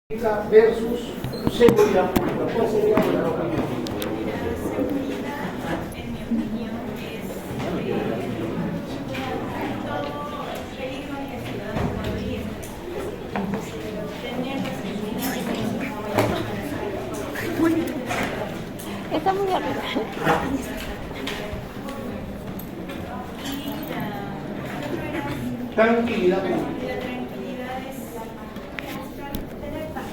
versus seguridad pública. ¿Cuál sería la opinión? En mi opinión, es todo peligro que el ciudadano puede ir. Tener la seguridad de que no vaya a Está muy arriba. Tranquilidad pública. la tranquilidad es tener paz,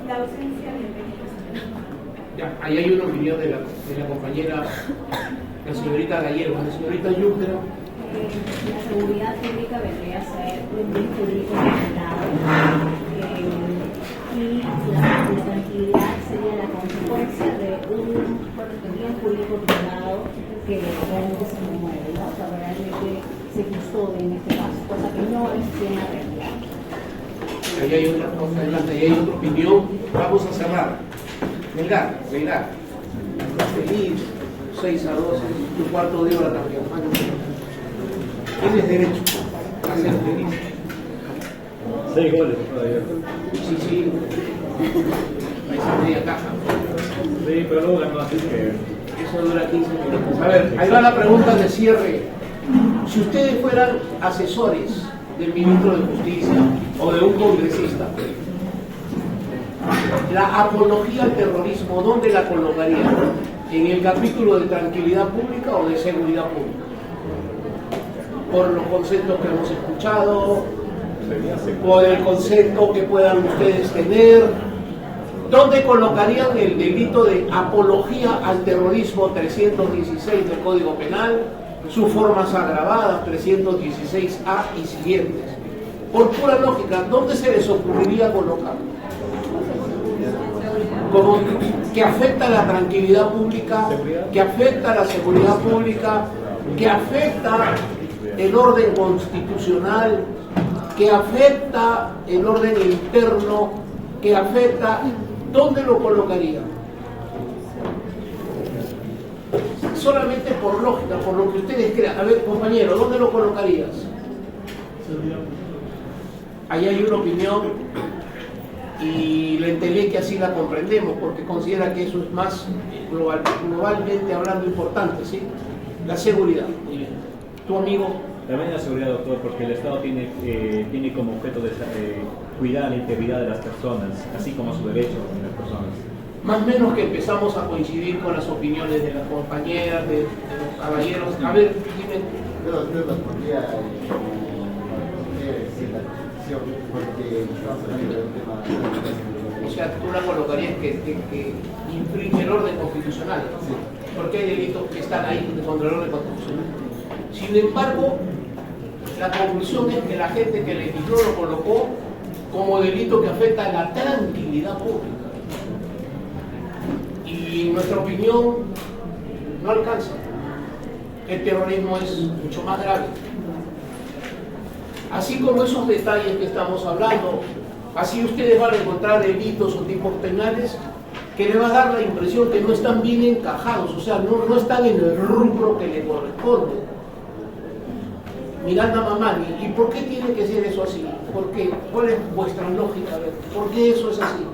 la ausencia de peligros. Ya, ahí hay una opinión de la compañera, la señorita Gallego, la señorita Yucra. La seguridad pública vendría a ser un bien jurídico regulado y la tranquilidad sería la consecuencia de un bien jurídico privado que realmente se mueve, ¿no? O sea, realmente se custodia en este caso, cosa que no es en la realidad. Ahí hay otra cosa, adelante, ahí hay otra opinión. Vamos a cerrar. Venga. Feliz, 6-2, tu cuarto de hora también. Tienes derecho a ser feliz. 6 goles todavía. Sí. Ahí se media caja. Sí, pero luego ganó así que. Eso dura 15 minutos. A ver, ahí va la pregunta de cierre. Si ustedes fueran asesores del ministro de Justicia o de un congresista, la apología al terrorismo, ¿dónde la colocarían? ¿En el capítulo de tranquilidad pública o de seguridad pública? Por los conceptos que hemos escuchado, por el concepto que puedan ustedes tener. ¿Dónde colocarían el delito de apología al terrorismo 316 del Código Penal, sus formas agravadas 316A y siguientes? Por pura lógica, ¿dónde se les ocurriría colocar? Como que afecta a la tranquilidad pública, que afecta a la seguridad pública, que afecta el orden constitucional, que afecta el orden interno, que afecta. ¿Dónde lo colocaría? Solamente por lógica, por lo que ustedes crean. A ver, compañero, ¿dónde lo colocarías? Ahí hay una opinión y la que así la comprendemos porque considera que eso es más globalmente hablando importante, ¿sí? La seguridad. Muy bien. ¿Tu amigo? También la seguridad, doctor, porque el Estado tiene como objeto de cuidar la integridad de las personas, así como su derecho de las personas. Más o menos que empezamos a coincidir con las opiniones de las compañeras, de los caballeros. A ver, dime. Yo respondía la Constitución, porque estamos hablando del tema de la seguridad. O sea, tú la colocarías que infringe el orden constitucional. Sí. Porque hay delitos que están ahí contra el orden constitucional. Sin embargo, la conclusión es que la gente que legisló lo colocó como delito que afecta a la tranquilidad pública. Y en nuestra opinión no alcanza. El terrorismo es mucho más grave. Así como esos detalles que estamos hablando, así ustedes van a encontrar delitos o tipos penales que les va a dar la impresión que no están bien encajados, o sea, no están en el rubro que le corresponde. Miranda Mamani, ¿y por qué tiene que ser eso así? Porque, ¿cuál es vuestra lógica? A ver, ¿por qué eso es así?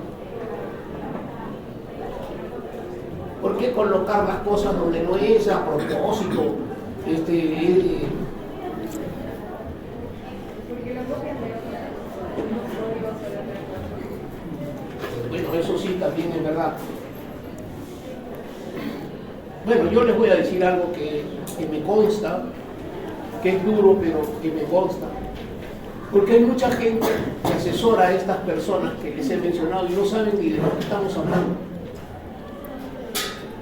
¿Por qué colocar las cosas donde no es a propósito? Bueno, eso sí también es verdad. Bueno, yo les voy a decir algo que me consta, que es duro, pero que me consta. Porque hay mucha gente que asesora a estas personas que les he mencionado y no saben ni de lo que estamos hablando.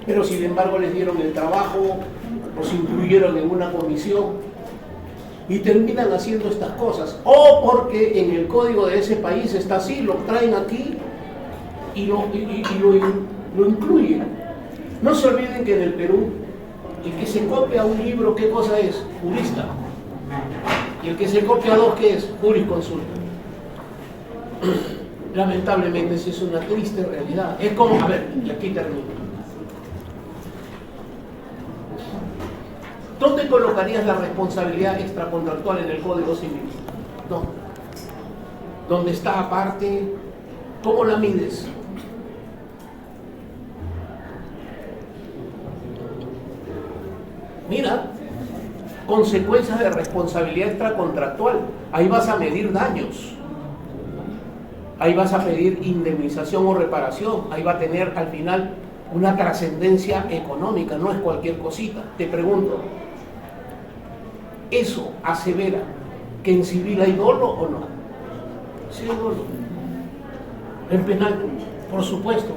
Pero sin embargo les dieron el trabajo, los incluyeron en una comisión y terminan haciendo estas cosas. O porque en el código de ese país está así, lo traen aquí y lo incluyen. No se olviden que en el Perú el que se copia un libro, ¿qué cosa es? Jurista. Y el que se copia dos, ¿qué es? Jurisconsulta. Lamentablemente, esa es una triste realidad. Es como, a ver, y aquí termino. ¿Dónde colocarías la responsabilidad extracontractual en el Código Civil? ¿Dónde? ¿Dónde está aparte? ¿Cómo la mides? Mira, consecuencias de responsabilidad extracontractual. Ahí vas a medir daños. Ahí vas a pedir indemnización o reparación. Ahí va a tener al final una trascendencia económica, no es cualquier cosita. Te pregunto, ¿eso asevera que en civil hay dolo o no? Sí hay dolo. En penal, por supuesto.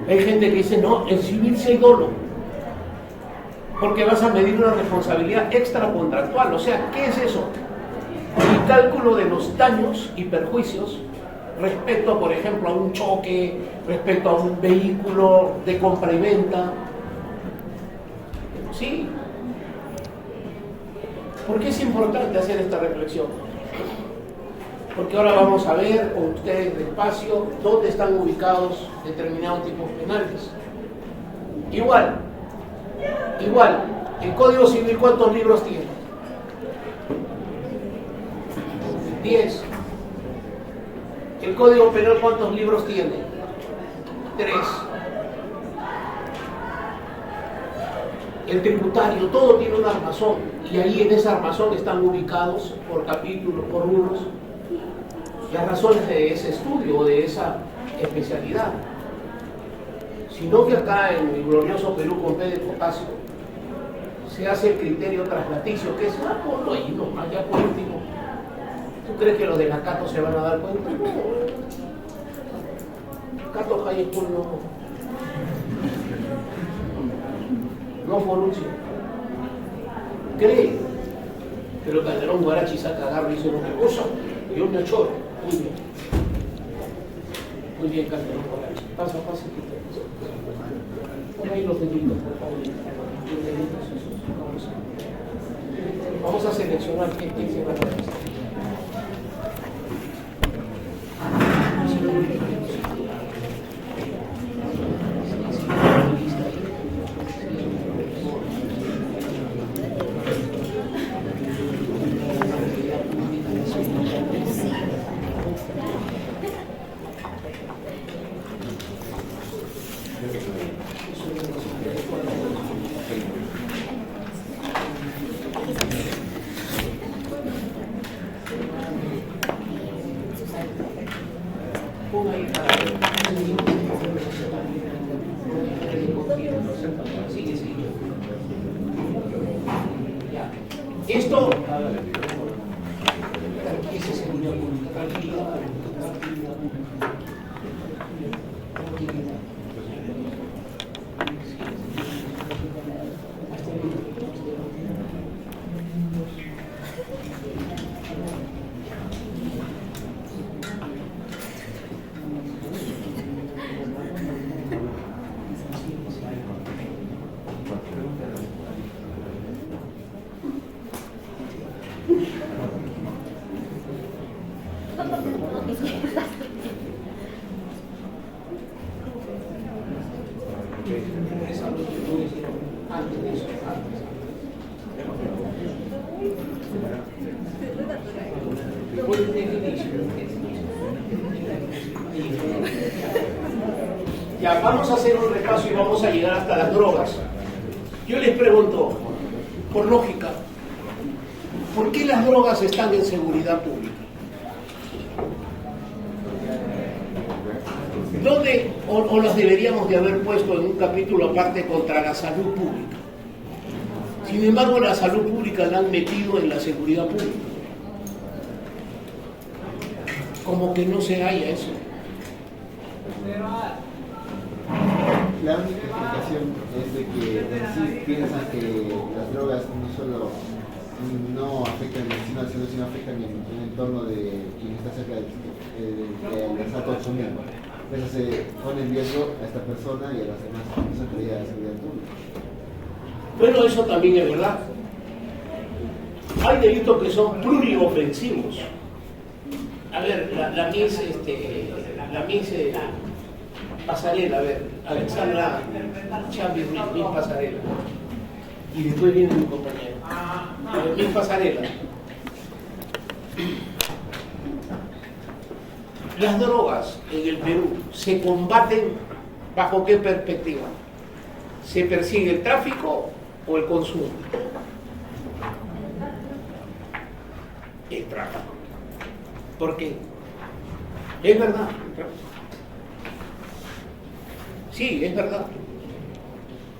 Hay gente que dice, no, en civil sí hay dolo. Porque vas a medir una responsabilidad extracontractual. O sea, ¿qué es eso? El cálculo de los daños y perjuicios respecto, por ejemplo, a un choque, respecto a un vehículo de compra y venta. ¿Sí? ¿Por qué es importante hacer esta reflexión? Porque ahora vamos a ver con ustedes despacio dónde están ubicados determinados tipos penales. Igual, el Código Civil, ¿cuántos libros tiene? 10. El Código Penal, ¿cuántos libros tiene? 3. El tributario, todo tiene un armazón, y ahí en ese armazón están ubicados por capítulos, por rubros, las razones de ese estudio o de esa especialidad. Sino que acá en el glorioso Perú con P de potasio se hace el criterio traslaticio, que es ponlo ahí nomás, ya por último. ¿Tú crees que los de la Cato se van a dar cuenta? No. Cato High School no Foruncio. Cree. Pero Calderón Guarachi saca agarra y dice, ¿qué cosa? Yo me achoro. Muy bien. Muy bien, Calderón Guarachi. Pasa. Por ahí los delitos, por favor. Vamos a seleccionar qué se va a hacer. Esto ese es el nivel tranquilidad. Ya, vamos a hacer un repaso y vamos a llegar hasta las drogas. Yo les pregunto, por lógica, ¿por qué las drogas están en seguridad pública? ¿Dónde o las deberíamos de haber puesto en un capítulo aparte contra la salud pública? Sin embargo, la salud pública la han metido en la seguridad pública. Como que no se halla eso. La única explicación es de que en sí piensan que las drogas no solo no afectan el vecino, sino afectan el entorno de quien está cerca de que está consumiendo. Eso se pone en riesgo a esta persona y a las demás personas que de seguridad pública. Bueno, eso también es verdad. Hay delitos que son pluriofensivos. A ver, la Miss Pasarela, a ver, Alexandra Chambi, Miss Pasarela. Y después viene mi compañero. Miss Pasarela. Las drogas en el Perú se combaten ¿bajo qué perspectiva? ¿Se persigue el tráfico o el consumo? El tráfico. ¿Por qué? Es verdad. Sí, es verdad.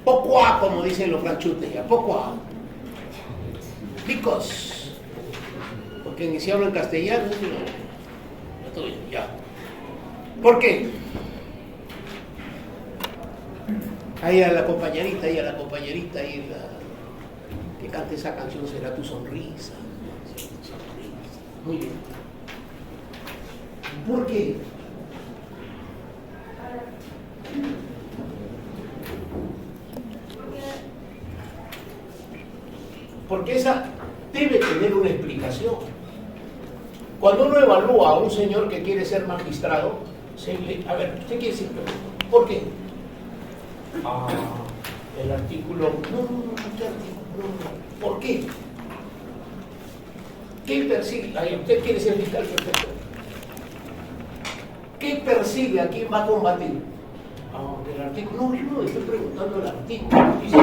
Poco a, como dicen los franchutes, ya, poco a. Because. Porque ni se habla en castellano, ya. ¿Por qué? Ahí a la compañerita, ahí que cante esa canción será tu sonrisa. Muy bien. ¿Por qué? Porque esa debe tener una explicación. Cuando uno evalúa a un señor que quiere ser magistrado, a ver, ¿usted quiere decir por qué? El artículo. No. ¿Por qué? ¿Qué persigue? Usted quiere ser fiscal, perfecto. ¿Qué persigue? ¿A quién va a combatir? El artículo. No, estoy preguntando el artículo. Dice,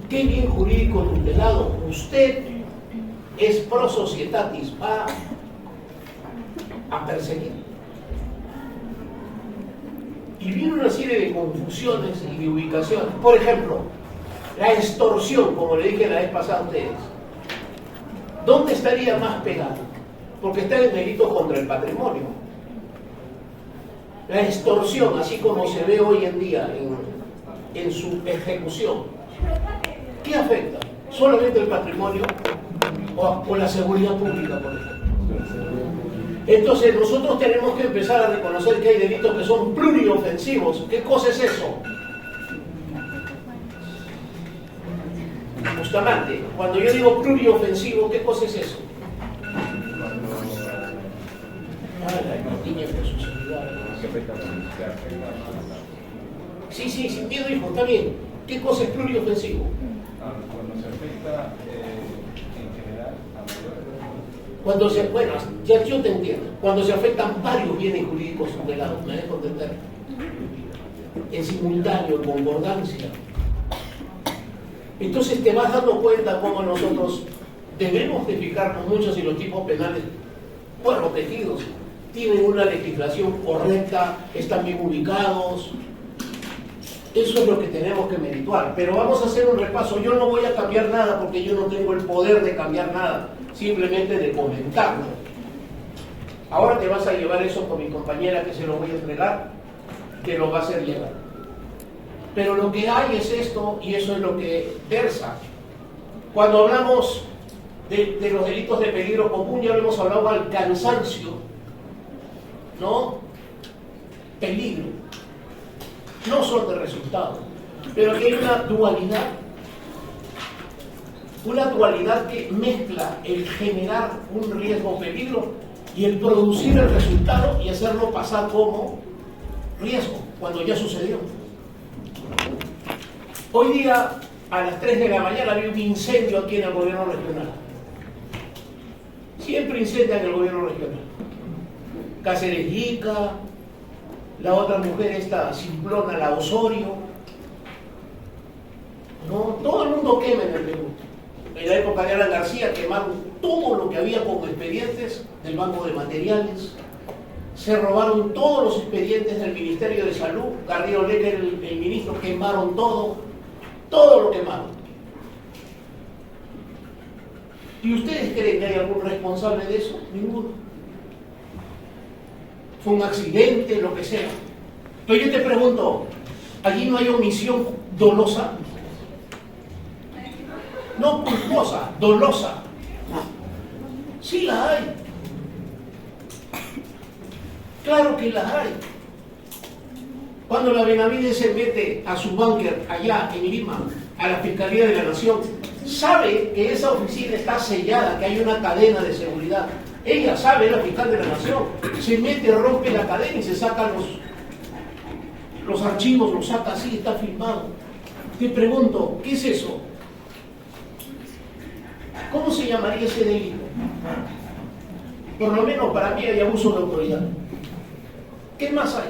¿qué bien jurídico tutelado? Usted es pro societatis, va a perseguir. Y viene una serie de confusiones y de ubicaciones. Por ejemplo, la extorsión, como le dije la vez pasada a ustedes. ¿Dónde estaría más pegado? Porque está el delito contra el patrimonio. La extorsión, así como se ve hoy en día en su ejecución, ¿qué afecta? ¿Solamente el patrimonio o la seguridad pública, por ejemplo? Entonces nosotros tenemos que empezar a reconocer que hay delitos que son pluriofensivos. ¿Qué cosa es eso? Bustamante, cuando yo digo pluriofensivo, ¿qué cosa es eso? Sí, sin miedo, hijo, está bien. ¿Qué cosa es pluriofensivo? Cuando se afecta en general a mayores. Bueno, ya yo te entiendo. Cuando se afectan varios bienes jurídicos tutelados, me dejo entender. En simultáneo, en concordancia. Entonces te vas dando cuenta cómo nosotros debemos de fijarnos mucho si los tipos penales, pues protegidos, tienen una legislación correcta, están bien ubicados. Eso es lo que tenemos que merituar. Pero vamos a hacer un repaso. Yo no voy a cambiar nada porque yo no tengo el poder de cambiar nada, simplemente de comentarlo. Ahora te vas a llevar eso con mi compañera que se lo voy a entregar, que lo va a hacer llegar. Pero lo que hay es esto, y eso es lo que versa. Cuando hablamos de los delitos de peligro común, ya lo hemos hablado al cansancio, ¿no? Peligro. No son de resultado. Pero aquí hay una dualidad. Una dualidad que mezcla el generar un riesgo o peligro y el producir el resultado y hacerlo pasar como riesgo, cuando ya sucedió. Hoy día, a las 3 de la mañana, había un incendio aquí en el gobierno regional. Siempre incendia en el gobierno regional. Cáceres Ica, la otra mujer, esta Simplona, la Osorio. No, todo el mundo quema en el Perú. En la época de Alan García quemaron todo lo que había como expedientes del Banco de Materiales. Se robaron todos los expedientes del Ministerio de Salud. Garrido Lecker, el ministro, quemaron todo lo quemaron. ¿Y ustedes creen que hay algún responsable de eso? Ninguno. Fue un accidente, lo que sea. Pero yo te pregunto, ¿allí no hay omisión dolosa? No culposa, dolosa. Sí la hay. Claro que la hay. Cuando la Benavides se mete a su búnker allá en Lima, a la Fiscalía de la Nación, sabe que esa oficina está sellada, que hay una cadena de seguridad. Ella sabe, la fiscal de la Nación, se mete, rompe la cadena y se saca los archivos, los saca así, está filmado. Te pregunto, ¿qué es eso? ¿Cómo se llamaría ese delito? Por lo menos para mí hay abuso de autoridad. ¿Qué más hay?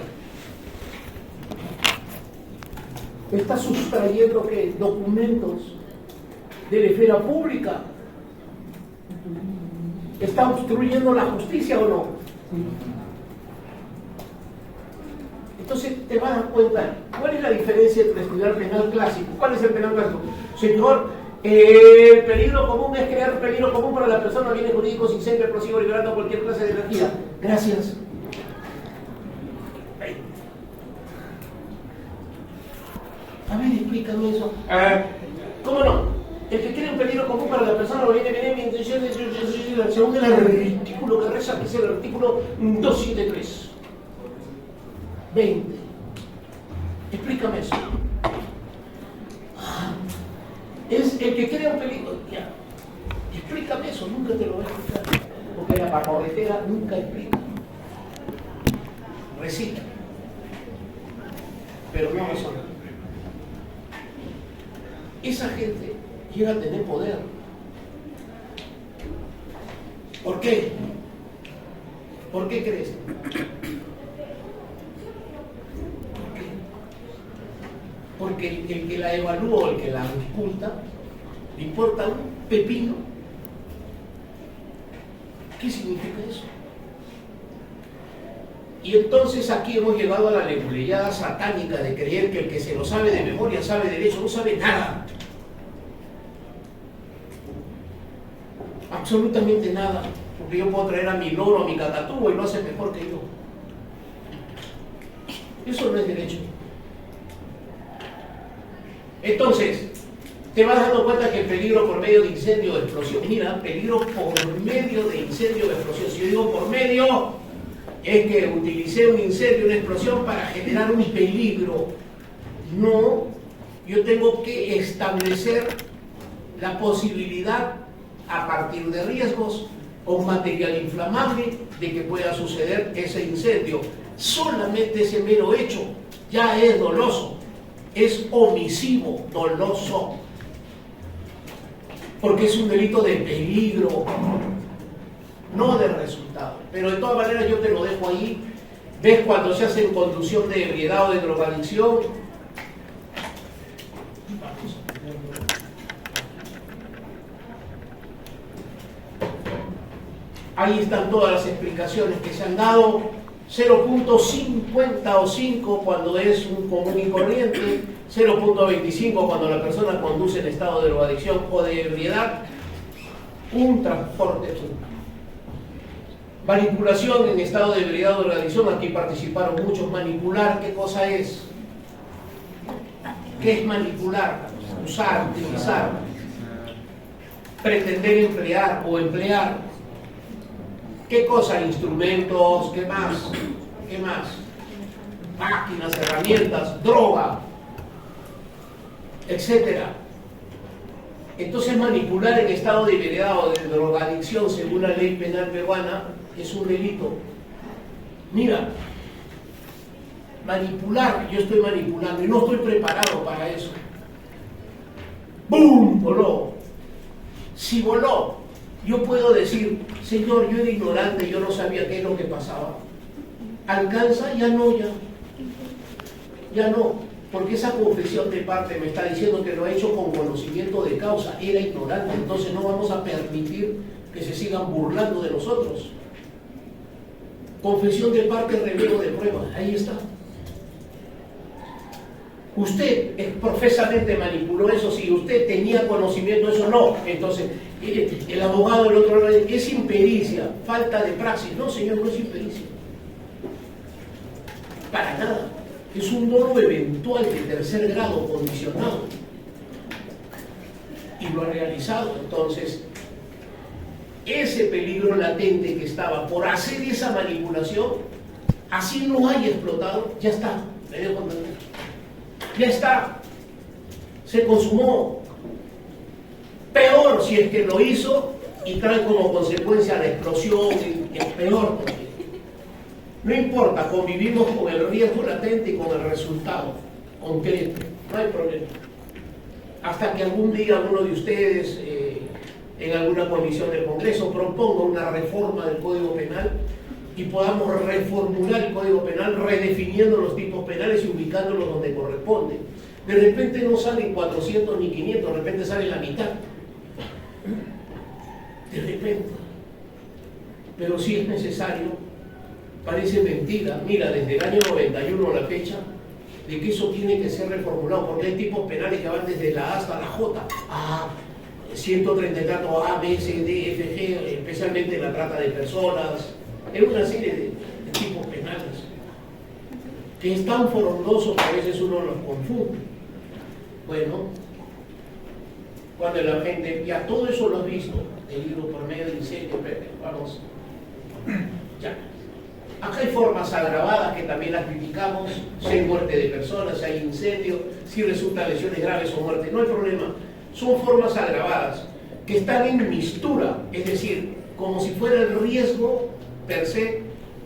¿Está sustrayendo qué? Documentos de la esfera pública? ¿Está obstruyendo la justicia o no? Entonces te vas a dar cuenta, ¿cuál es la diferencia entre estudiar penal clásico? ¿Cuál es el penal clásico? Señor, el peligro común es crear peligro común para la persona, bienes jurídicos, incendio, explosivo, liberando cualquier clase de energía. Gracias. A ver, explícame eso. ¿Cómo no? El que quiere un peligro común para la persona, lo viene mi intención según el artículo que reza, que es el artículo 273. 20. Explícame eso. Es el que crea un peligro. Ya. Explícame eso, nunca te lo voy a explicar. Porque la pacorretera nunca explica. Recita. Pero no razona. Esa gente llega a tener poder. ¿Por qué? ¿Por qué crees? Porque el que la evalúa o el que la ausculta le importa un pepino. ¿Qué significa eso? Y entonces aquí hemos llegado a la leguleyada satánica de creer que el que se lo sabe de memoria sabe derecho, no sabe nada. Absolutamente nada. Porque yo puedo traer a mi loro, a mi cacatúa y lo hace mejor que yo. Eso no es derecho. Entonces, te vas dando cuenta que el peligro por medio de incendio o explosión, mira, peligro por medio de incendio o explosión. Si yo digo por medio, es que utilicé un incendio, una explosión para generar un peligro. No, yo tengo que establecer la posibilidad a partir de riesgos con material inflamable de que pueda suceder ese incendio. Solamente ese mero hecho ya es doloso. Es omisivo, doloso, porque es un delito de peligro, no de resultado. Pero de todas maneras yo te lo dejo ahí. ¿Ves cuando se hace en conducción de ebriedad o de drogadicción? Ahí están todas las explicaciones que se han dado. 0.50 o 5 cuando es un común y corriente, 0.25 cuando la persona conduce en estado de drogadicción o de ebriedad, un transporte público. Manipulación en estado de ebriedad o drogadicción, aquí participaron muchos. Manipular, ¿qué cosa es? ¿Qué es manipular? Usar, utilizar, pretender emplear o emplear. ¿Qué cosa? Instrumentos, ¿qué más? ¿Qué más? Máquinas, herramientas, droga, etcétera. Entonces manipular en estado de ebriedad o de drogadicción según la ley penal peruana es un delito. Mira, manipular, yo estoy manipulando y no estoy preparado para eso. ¡Bum! Voló. Si voló, yo puedo decir, Señor, yo era ignorante, yo no sabía qué es lo que pasaba. ¿Alcanza? Ya no, ya no, porque esa confesión de parte me está diciendo que lo ha hecho con conocimiento de causa, era ignorante, entonces no vamos a permitir que se sigan burlando de nosotros. Confesión de parte, revelo de prueba, ahí está. Usted profesamente manipuló eso, si usted tenía conocimiento de eso, no. Entonces, el abogado del otro lado es impericia, falta de praxis. No, señor, no es impericia. Para nada. Es un dolo eventual de tercer grado condicionado. Y lo ha realizado. Entonces, ese peligro latente que estaba por hacer esa manipulación, así no haya explotado, ya está. ¿Me dejo entender? Ya está, se consumó. Peor si es que lo hizo y trae como consecuencia la explosión, es peor todavía. No importa, convivimos con el riesgo latente y con el resultado concreto, no hay problema. Hasta que algún día alguno de ustedes en alguna comisión del Congreso proponga una reforma del Código Penal y podamos reformular el Código Penal, redefiniendo los tipos penales y ubicándolos donde corresponde. De repente no salen 400 ni 500, de repente sale la mitad. De repente. Pero si es necesario, parece mentira, mira, desde el año 91 a la fecha, de que eso tiene que ser reformulado, porque hay tipos penales que van desde la A hasta la J, A, 134 A, B, C, D, F, G, especialmente la trata de personas, es una serie de tipos penales que es tan frondoso que a veces uno los confunde. Bueno, cuando la gente, ya todo eso lo has visto, el libro por medio de incendio, vamos, ya. Acá hay formas agravadas que también las criticamos, si hay muerte de personas, si hay incendio, si resultan lesiones graves o muerte, no hay problema. Son formas agravadas que están en mistura, es decir, como si fuera el riesgo per se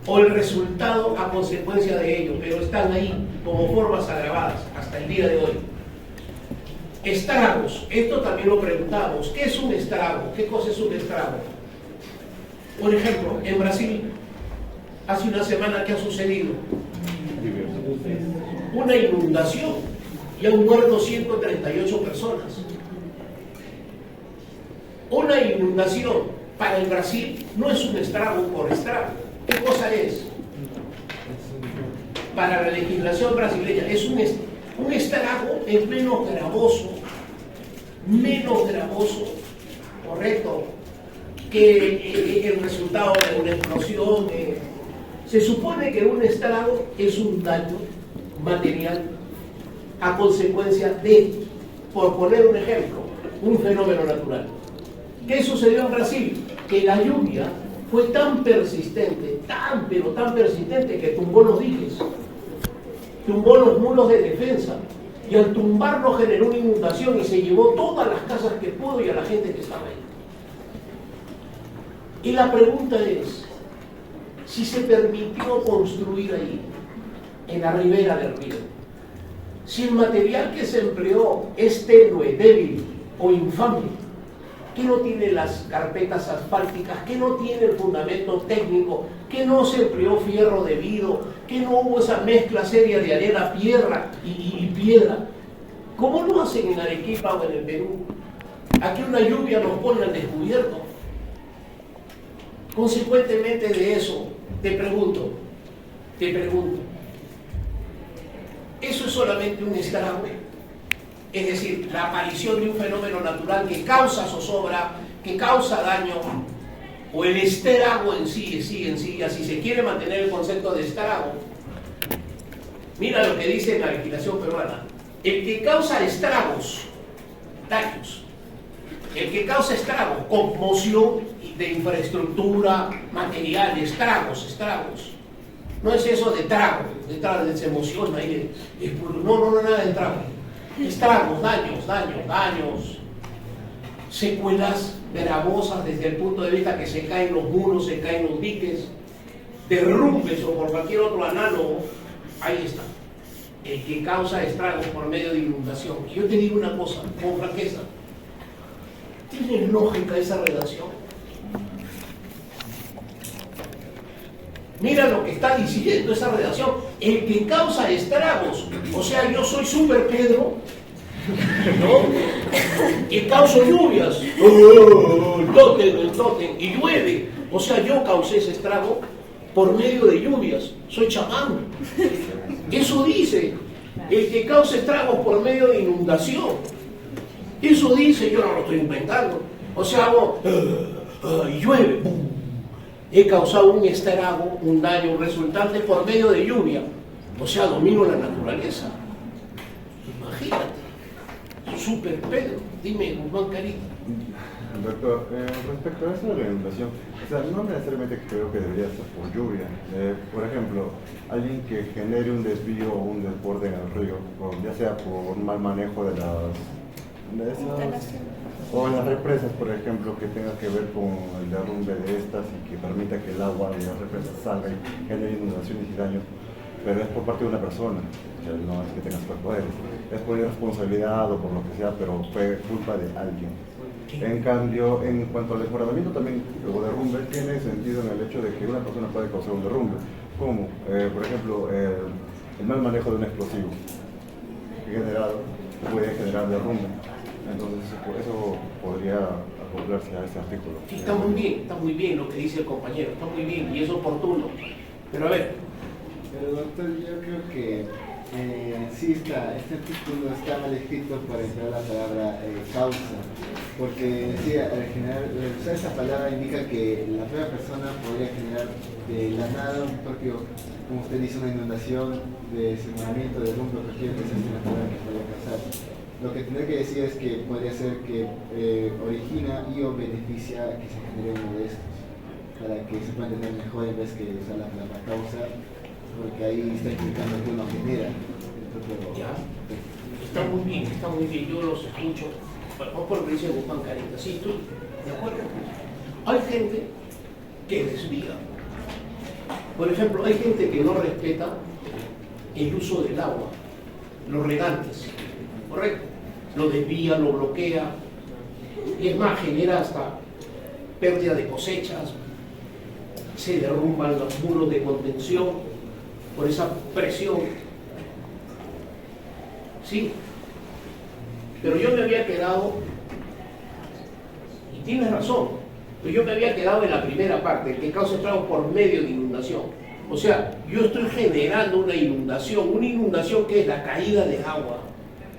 o el resultado a consecuencia de ello, pero están ahí como formas agravadas hasta el día de hoy. Estragos, esto también lo preguntamos, ¿qué es un estrago? ¿Qué cosa es un estrago? Por ejemplo, en Brasil, hace una semana, ¿qué ha sucedido? Una inundación y han muerto 138 personas. Una inundación para el Brasil no es un estrago por estrago. ¿Qué cosa es? Para la legislación brasileña es un estrago, es menos gravoso, correcto, que el resultado de una explosión. Se supone que un estrago es un daño material a consecuencia de, por poner un ejemplo, un fenómeno natural. ¿Qué sucedió en Brasil? Que la lluvia fue tan persistente, pero tan persistente, que tumbó los diques, tumbó los muros de defensa, y al tumbarlo generó una inundación y se llevó todas las casas que pudo y a la gente que estaba ahí. Y la pregunta es, si se permitió construir ahí, en la ribera del río, si el material que se empleó es tenue, débil o infame, que no tiene las carpetas asfálticas, que no tiene el fundamento técnico, que no se empleó fierro debido, que no hubo esa mezcla seria de arena, piedra y piedra, ¿cómo lo hacen en Arequipa o en el Perú? Aquí una lluvia nos pone al descubierto. Consecuentemente de eso, te pregunto, ¿eso es solamente un estrago? Es decir, la aparición de un fenómeno natural que causa zozobra, que causa daño, o el estrago en sí, así se quiere mantener el concepto de estrago. Mira lo que dice en la legislación peruana: el que causa estragos, daños, el que causa estragos, conmoción de infraestructura, material, estragos. No es eso de trago, se emociona ahí, no, nada de trago. Estragos, daños, secuelas gravosas desde el punto de vista que se caen los muros, se caen los diques, derrumbes o por cualquier otro análogo, ahí está. El que causa estragos por medio de inundación. Y yo te digo una cosa, con franqueza, ¿tiene lógica esa redacción? Mira lo que está diciendo esa redacción: el que causa estragos. O sea, yo soy Super Pedro, ¿no? Que causo lluvias, el tótem, y llueve. O sea, yo causé ese estrago por medio de lluvias. Soy chamán. Eso dice: el que causa estragos por medio de inundación. Eso dice, yo no lo estoy inventando. O sea, llueve, ¡pum! He causado un estrago, un daño resultante por medio de lluvia. O sea, domino la naturaleza. Imagínate. Super Pedro. Dime, Juan Carita. Doctor, respecto a eso de la inundación, o sea, no necesariamente creo que debería ser por lluvia. Por ejemplo, alguien que genere un desvío o un desborde en el río, ya sea por un mal manejo de o en las represas, por ejemplo, que tenga que ver con el derrumbe de estas y que permita que el agua de las represas salga y genere inundaciones y daños, pero es por parte de una persona, o sea, no es que tenga superpoderes, es por irresponsabilidad o por lo que sea, pero fue culpa de alguien. En cambio, en cuanto al desmoronamiento también, o derrumbe, tiene sentido en el hecho de que una persona puede causar un derrumbe, como, por ejemplo, el mal manejo de un explosivo generado puede generar derrumbe. Entonces, eso podría acoplarse a ese artículo. Sí, está muy bien lo que dice el compañero, está muy bien y es oportuno. Pero a ver. Pero doctor, yo creo que sí este artículo está mal escrito para emplear la palabra causa, porque sí, al generar, usar esa palabra indica que la propia persona podría generar de la nada un propio, como usted dice, una inundación de desmoronamiento, de derrumbe, cualquier desastre natural que podría pasar. Lo que tendría que decir es que podría ser que origina y o beneficia que se genere uno de estos, para que se pueda entender mejor en vez que usar la palabra causa, porque ahí está implicando que uno genera el propio. Ya. Está muy bien, yo los escucho. Vamos por lo que dice Guzmán Carita, sí, estoy de acuerdo. Hay gente que desvía. Por ejemplo, hay gente que no respeta el uso del agua, los regantes, ¿correcto? Lo desvía, lo bloquea, y es más, genera hasta pérdida de cosechas, se derrumban los muros de contención por esa presión. Sí, pero yo me había quedado, y tienes razón, pero yo me había quedado en la primera parte, el que causa estragos por medio de inundación. O sea, yo estoy generando una inundación que es la caída de agua,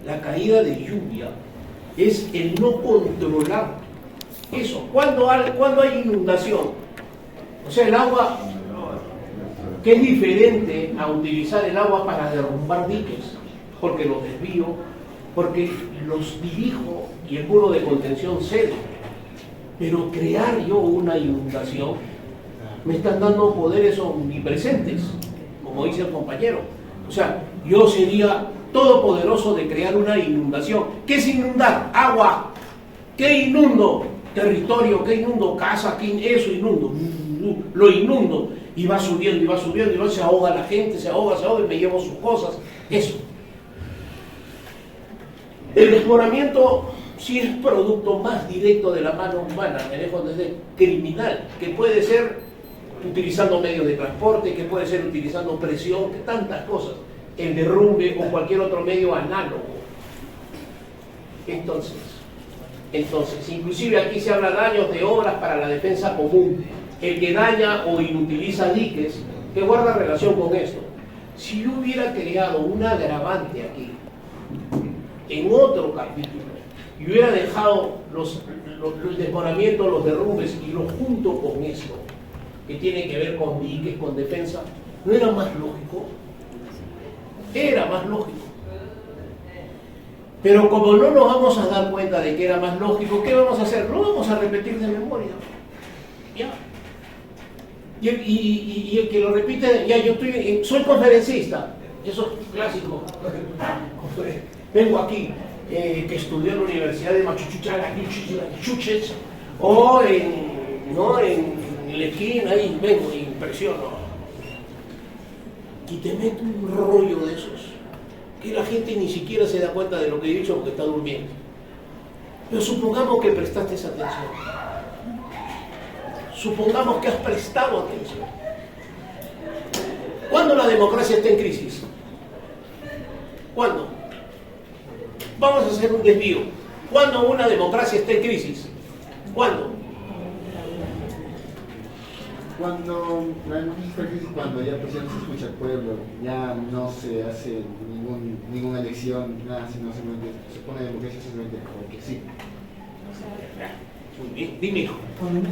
la caída de lluvia, es el no controlar eso. ¿Cuándo hay inundación? O sea, el agua, que es diferente a utilizar el agua para derrumbar diques, porque los desvío, porque los dirijo y el muro de contención cede. Pero crear yo una inundación, me están dando poderes omnipresentes, como dice el compañero. O sea, yo sería todopoderoso de crear una inundación. ¿Qué es inundar? Agua. ¿Qué inundo? Territorio. ¿Qué inundo? Casa. ¿Qué eso inundo? Lo inundo. Y va subiendo, y va subiendo, y luego se ahoga la gente, se ahoga, y me llevo sus cosas. Eso. El desmoronamiento sí es producto más directo de la mano humana, me dejo desde criminal, que puede ser utilizando medios de transporte, que puede ser utilizando presión, que tantas cosas, el derrumbe o cualquier otro medio análogo. Entonces, inclusive aquí se habla de daños de obras para la defensa común. El que daña o inutiliza diques, que guarda relación con esto. Si yo hubiera creado un agravante aquí, en otro capítulo, y hubiera dejado los desmoronamientos, los derrumbes, y lo junto con esto, que tiene que ver con diques, con defensa, ¿no era más lógico? Era más lógico. Pero como no nos vamos a dar cuenta de que era más lógico, ¿qué vamos a hacer? Lo vamos a repetir de memoria. Ya. Y el que lo repite, ya yo soy conferencista, eso es clásico. Vengo aquí, que estudió en la Universidad de Massachusetts, o en la esquina, ahí vengo y impresiono. Y te meto un rollo de esos, que la gente ni siquiera se da cuenta de lo que he dicho porque está durmiendo. Pero supongamos que prestaste esa atención. Supongamos que has prestado atención. ¿Cuándo la democracia está en crisis? ¿Cuándo? Vamos a hacer un desvío. ¿Cuándo una democracia está en crisis? ¿Cuándo? Cuando la democracia está en crisis, cuando ya pues ya no se escucha al pueblo, ya no se hace ninguna elección, nada, sino simplemente se pone democracia simplemente porque sí. Muy bien, dime, hijo. Cuando no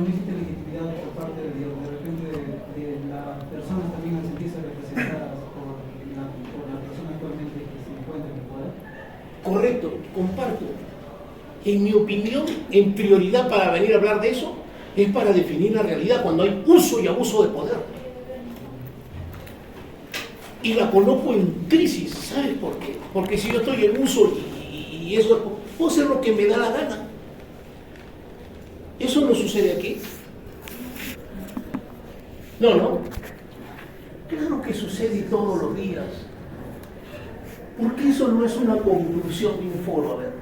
existe legitimidad por parte de repente de las personas también al sentirse representadas por la persona actualmente que se encuentra en el poder. Correcto, comparto. En mi opinión, en prioridad para venir a hablar de eso, es para definir la realidad cuando hay uso y abuso de poder. Y la coloco en crisis, ¿sabes por qué? Porque si yo estoy en uso y eso, puedo hacer lo que me da la gana. ¿Eso no sucede aquí? No. Claro que sucede todos los días. ¿Por qué eso no es una conclusión de un foro? A ver.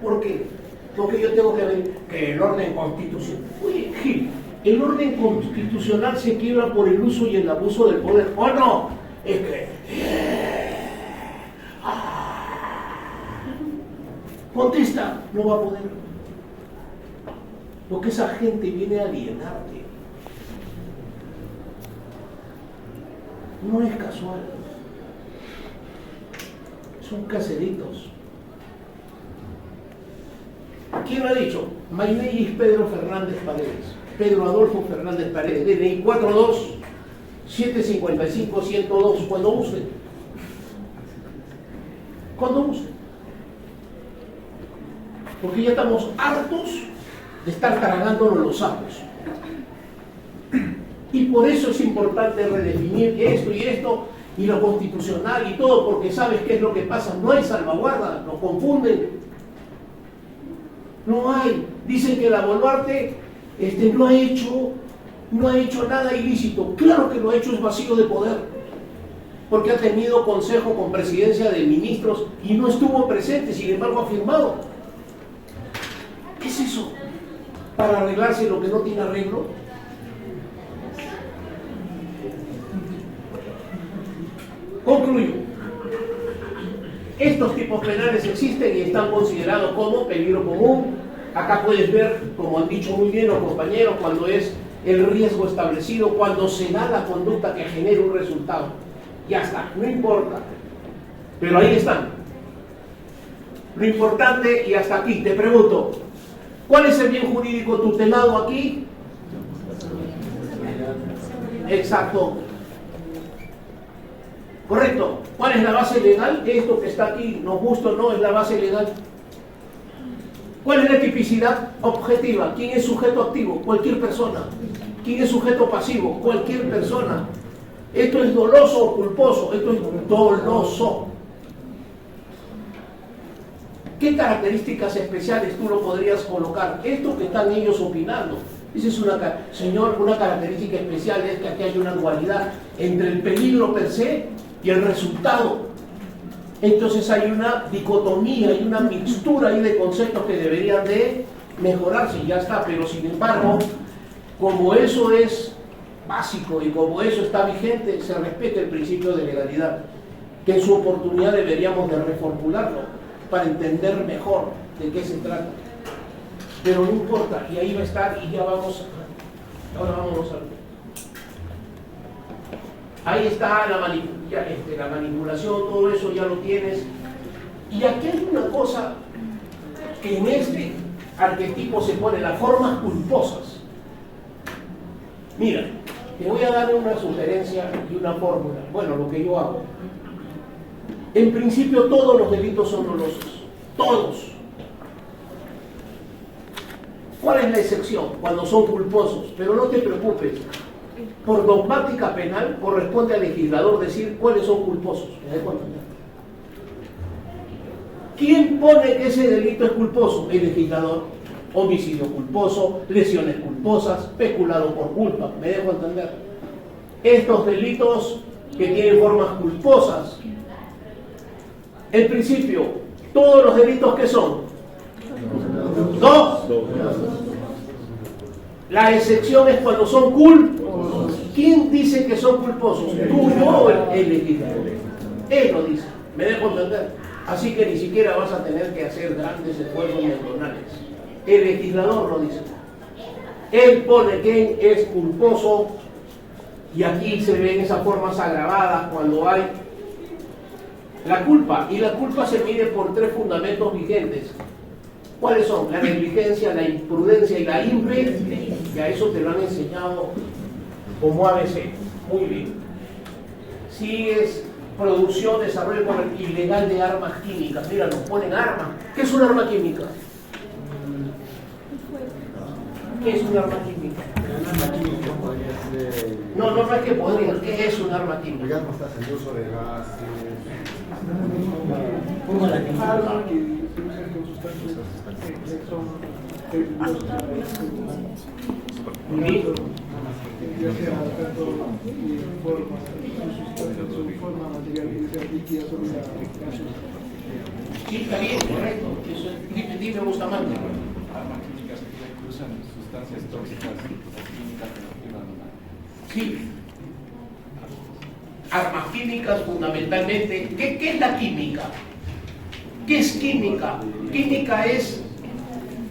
¿Por qué? Porque yo tengo que ver que el orden constitucional. Oye, Gil, el orden constitucional se quiebra por el uso y el abuso del poder. ¿O no? Es que... Contesta, no va a poder. Porque esa gente viene a alienarte. No es casual. Son caseritos. ¿Quién lo ha dicho? My name is Pedro Fernández Paredes. Pedro Adolfo Fernández Paredes. DNI 42-755-102. Cuando use. Cuando use. Porque ya estamos hartos de estar tragándonos los sapos. Y por eso es importante redefinir esto y esto, y lo constitucional y todo, porque sabes qué es lo que pasa. No hay salvaguarda, nos confunden. No hay. Dicen que la Boluarte no ha hecho nada ilícito. Claro que lo ha hecho, es vacío de poder. Porque ha tenido consejo con presidencia de ministros y no estuvo presente, sin embargo ha firmado. ¿Qué es eso? ¿Para arreglarse lo que no tiene arreglo? Concluyo. Estos tipos penales existen y están considerados como peligro común. Acá puedes ver, como han dicho muy bien los compañeros, cuando es el riesgo establecido, cuando se da la conducta que genera un resultado. Ya está, no importa. Pero ahí están. Lo importante, y hasta aquí, te pregunto, ¿cuál es el bien jurídico tutelado aquí? Exacto. Correcto. ¿Cuál es la base legal? Esto que está aquí, nos gusta o no, es la base legal. ¿Cuál es la tipicidad objetiva? ¿Quién es sujeto activo? Cualquier persona. ¿Quién es sujeto pasivo? Cualquier persona. Esto es doloso o culposo. Esto es doloso. ¿Qué características especiales tú lo podrías colocar? Esto que están ellos opinando. Esa es una característica especial, es que aquí hay una dualidad entre el peligro per se y el resultado. Entonces hay una dicotomía, hay una mixtura ahí de conceptos que deberían de mejorarse y ya está. Pero sin embargo, como eso es básico y como eso está vigente, se respeta el principio de legalidad, que en su oportunidad deberíamos de reformularlo para entender mejor de qué se trata. Pero no importa, y ahí va a estar, y ya vamos, ahora vámonos a... Ahí está la manipulación, todo eso ya lo tienes. Y aquí hay una cosa que en este arquetipo se pone, las formas culposas. Mira, te voy a dar una sugerencia y una fórmula. Bueno, lo que yo hago. En principio todos los delitos son dolosos. Todos. ¿Cuál es la excepción? Cuando son culposos. Pero no te preocupes. Por dogmática penal corresponde al legislador decir cuáles son culposos. ¿Me das cuenta? ¿Quién pone que ese delito es culposo? El legislador. Homicidio culposo, lesiones culposas, peculado por culpa. ¿Me dejo entender? Estos delitos que tienen formas culposas. En principio, todos los delitos que son. Dos. La excepción es cuando son culposos. ¿Quién dice que son culposos? ¿Tú, yo o el legislador? Él lo dice. ¿Me dejo entender? Así que ni siquiera vas a tener que hacer grandes esfuerzos neuronales. El legislador lo dice. Él pone quién es culposo y aquí se ven esas formas agravadas cuando hay la culpa. Y la culpa se mide por tres fundamentos vigentes. ¿Cuáles son? La negligencia, la imprudencia y la imprudencia. Y a eso te lo han enseñado como ABC. Muy bien. Si es producción, desarrollo ilegal de armas químicas. Mira, nos ponen armas. ¿Qué es un arma química? ¿Qué es un arma química? Un arma química podría ser... No es que podría. ¿Qué es un arma química? Digamos, estás el uso de gas. Arma que se usa con sustancias que son peligrosas. Ya sea tanto forma, su forma material, que sea líquida, sólida, gaseosa. Sí, está bien, correcto. Eso, dime Bustamante. Armas químicas que usan sustancias tóxicas o químicas que lastiman a la... Sí. Armas químicas fundamentalmente. ¿Qué es la química? ¿Qué es química? Química es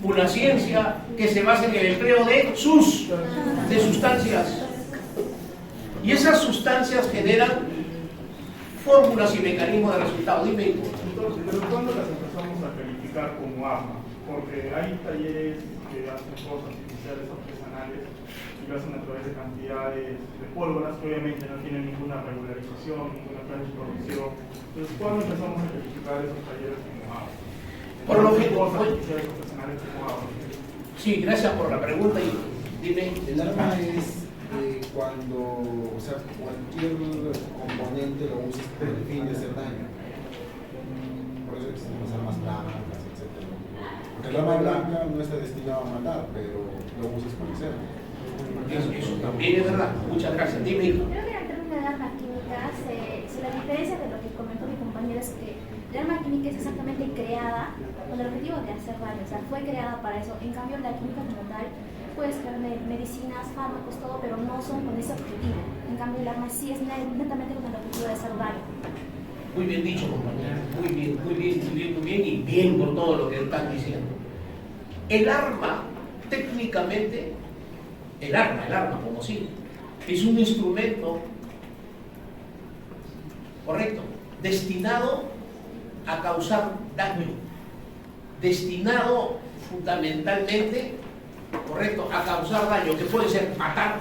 una ciencia que se basa en el empleo de sustancias. Y esas sustancias generan fórmulas y mecanismos de resultado. Dime. Entonces, ¿pero cuándo las empezamos a calificar como armas? Porque hay talleres que hacen cosas artificiales artesanales y lo hacen a través de cantidades de pólvoras que obviamente no tienen ninguna regularización, ninguna plan de producción. Entonces, ¿cuándo empezamos a calificar esos talleres como armas? Por lo que cosas artificiales artesanales como armas. Sí, gracias por la pregunta y dime. El arma es cuando, o sea, cualquier componente lo uses con el fin de hacer daño. Por eso existen las armas blancas, etc. Porque el arma blanca no está destinado a matar, pero lo usas para hacerlo. Eso también es verdad. Muchas gracias. Dime. Creo que en términos de armas químicas, si la diferencia de lo que comentó mi compañero es que el arma química es exactamente creada con el objetivo de hacer daño, o sea, fue creada para eso. En cambio, la química como tal, puedes crear medicinas, fármacos, todo, pero no son con ese objetivo. En cambio, el arma sí es netamente con el objetivo de hacer daño. Muy bien dicho, compañero. Muy bien y bien por todo lo que están diciendo. El arma, técnicamente, el arma como sí, es un instrumento, correcto, destinado a causar daño, destinado fundamentalmente, correcto, a causar daño, que puede ser matar,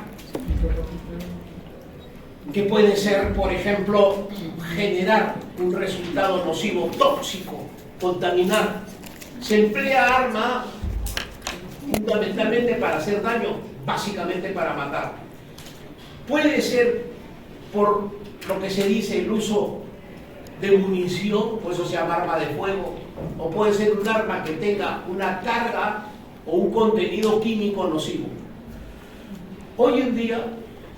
que puede ser, por ejemplo, generar un resultado nocivo, tóxico, contaminar. Se emplea arma fundamentalmente para hacer daño, básicamente para matar. Puede ser por lo que se dice el uso de munición, por eso se llama arma de fuego, o puede ser un arma que tenga una carga o un contenido químico nocivo. Hoy en día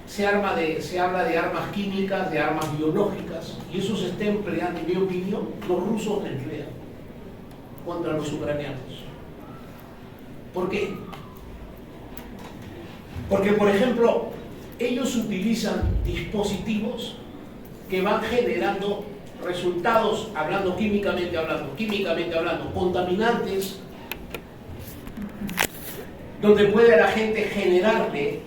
se habla de armas químicas, de armas biológicas, y eso se está empleando, en mi opinión, los rusos emplean contra los ucranianos. ¿Por qué? Porque, por ejemplo, ellos utilizan dispositivos que van generando resultados, químicamente hablando, contaminantes, donde puede la gente generarle